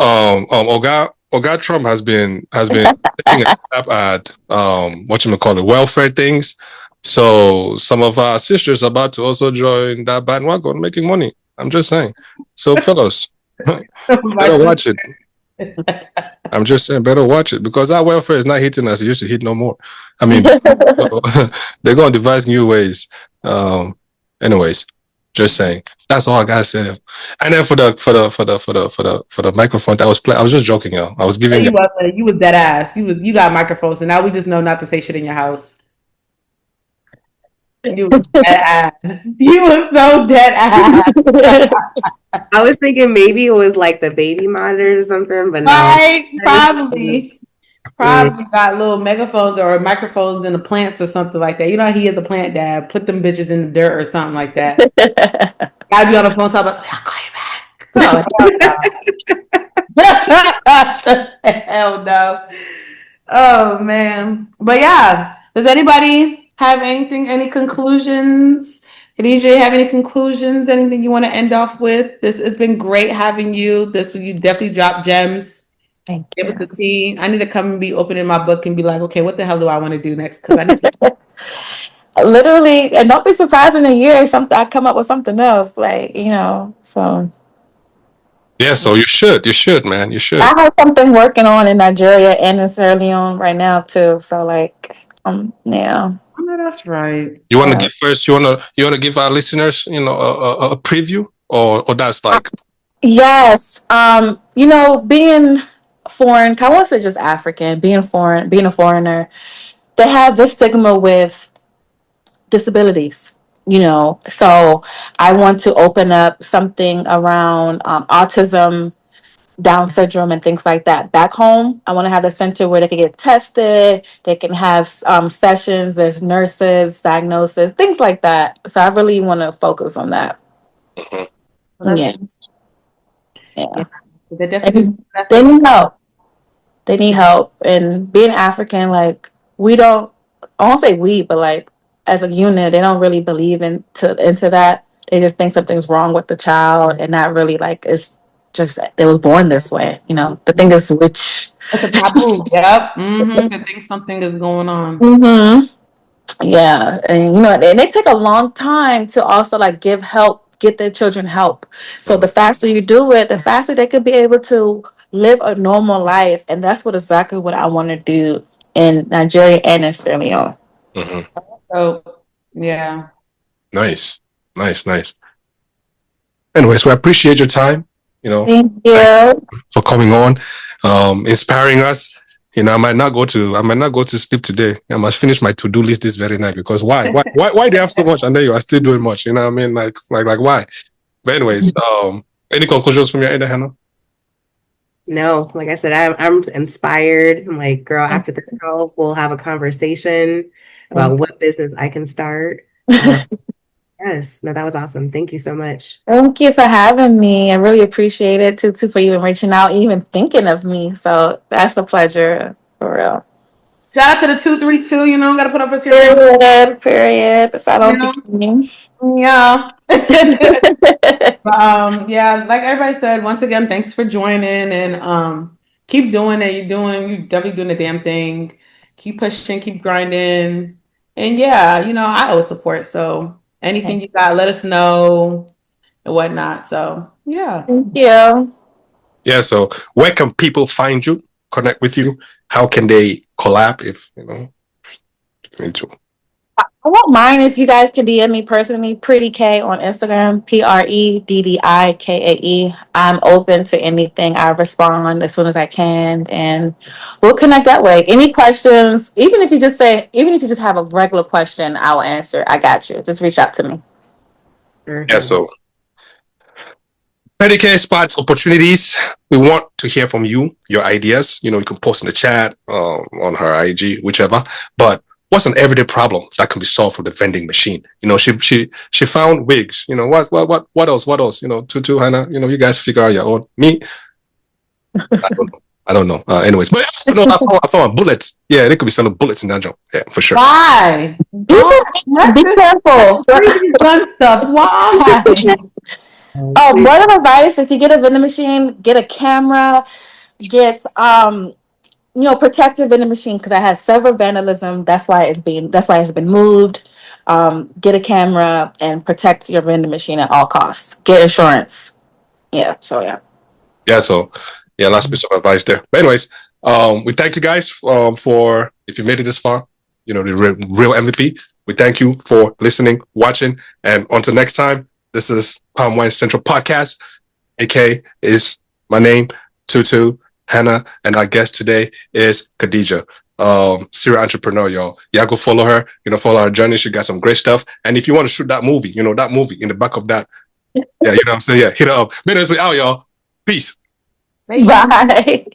Oga Trump has been taking a step at whatchamacallit, welfare things. So some of our sisters are about to also join that bandwagon making money. I'm just saying. So fellows, better watch it. I'm just saying, better watch it because our welfare is not hitting as it used to hit no more. I mean, so, they're going to devise new ways. Anyways, just saying. That's all I gotta say. And then for the microphone, I was just joking, y'all. I was giving you was dead ass. You got microphones, and now we just know not to say shit in your house. You was dead ass. You was so dead ass. I was thinking maybe it was like the baby monitor or something, but no. Right? Probably got little megaphones or microphones in the plants or something like that. You know, he is a plant dad. Put them bitches in the dirt or something like that. I'd be on the phone talking about, I'll call you back. Oh, hell no. Oh, man. But yeah, does anybody have any conclusions? Khadijah, have any conclusions? Anything you want to end off with? This has been great having you. You definitely dropped gems. Thank you. Give us the tea. I need to come and be opening my book and be like, okay, what the hell do I want to do next? Because I need to. Literally, and don't be surprised in a year I come up with something else, like, so. Yeah, so you should, man. You should. I have something working on in Nigeria and in Sierra Leone right now too. So like, yeah. Oh, no, that's right. You want to give first? You want to give our listeners, a preview, or that's like. Yes. Being foreign, I won't say just African, being a foreigner, they have this stigma with disabilities, so I want to open up something around autism, Down syndrome, and things like that back home. I want to have a center where they can get tested, they can have sessions, there's nurses, diagnosis, things like that. So I really want to focus on that. Mm-hmm. Yeah. They definitely they need help. They need help. And being African, like, I won't say we, but like as a unit, they don't really believe into that. They just think something's wrong with the child, and not really like it's just they was born this way. The thing is which it's a taboo. Yep. Mm-hmm. They think something is going on. Mm-hmm. Yeah, and and they take a long time to also like get their children help. So the faster you do it, the faster they could be able to live a normal life, and that's exactly what I want to do in Nigeria and in Sierra Leone. Mm-hmm. So yeah, nice. Anyway, so I appreciate your time. Thank you for coming on, inspiring us. I might not go to sleep today. I must finish my to-do list this very night because why do you have so much and then you are still doing much? You know what I mean? Like why? But anyways, any conclusions from your end, Hannah? No, like I said, I'm inspired. I'm like, girl, after this call, we'll have a conversation about what business I can start. Yes, no, that was awesome. Thank you so much. Thank you for having me. I really appreciate it too for even reaching out, even thinking of me. So that's a pleasure, for real. Shout out to the 232. Gotta put up for Sierra. Period. So I don't yeah. Yeah, like everybody said, once again, thanks for joining, and keep doing it. You're definitely doing the damn thing. Keep pushing, keep grinding, and yeah, I always support. So anything you got, let us know and whatnot. So yeah. Thank you. Yeah. So where can people find you? Connect with you? How can they collab if into? I won't mind if you guys can DM me personally, PreddiKae on Instagram, PreddiKae. I'm open to anything. I respond as soon as I can, and we'll connect that way. Any questions, even if you just have a regular question, I will answer. I got you. Just reach out to me. Yeah, so PreddiKae spots opportunities. We want to hear from you, your ideas. You can post in the chat, on her IG, whichever. But what's an everyday problem that can be solved with the vending machine? You know, she found wigs. You know, what else? You know, Tutu, Hannah, you know, you guys figure out your own. Me, I don't know. Anyways, but no, I found bullets. Yeah, they could be selling bullets in that joint. Yeah, for sure. Why? Be careful. Gun stuff. Why? Word of advice: if you get a vending machine, get a camera, get protect your vending machine, because I had several vandalism. That's why it's been moved. Get a camera and protect your vending machine at all costs. Get insurance. Yeah. So yeah. Yeah. So yeah, last piece of advice there. But anyways, we thank you guys for, if you made it this far, you know, the real MVP. We thank you for listening, watching, and until next time. This is Palm Wine Central Podcast. AK is my name, Tutu, Hannah, and our guest today is Khadija, serial entrepreneur, y'all. Yeah, go follow her. You know, follow her journey. She got some great stuff. And if you want to shoot that movie, you know, that movie in the back of that, yeah, you know what I'm saying? Yeah, hit her up. But anyways, we out, y'all. Peace. Bye.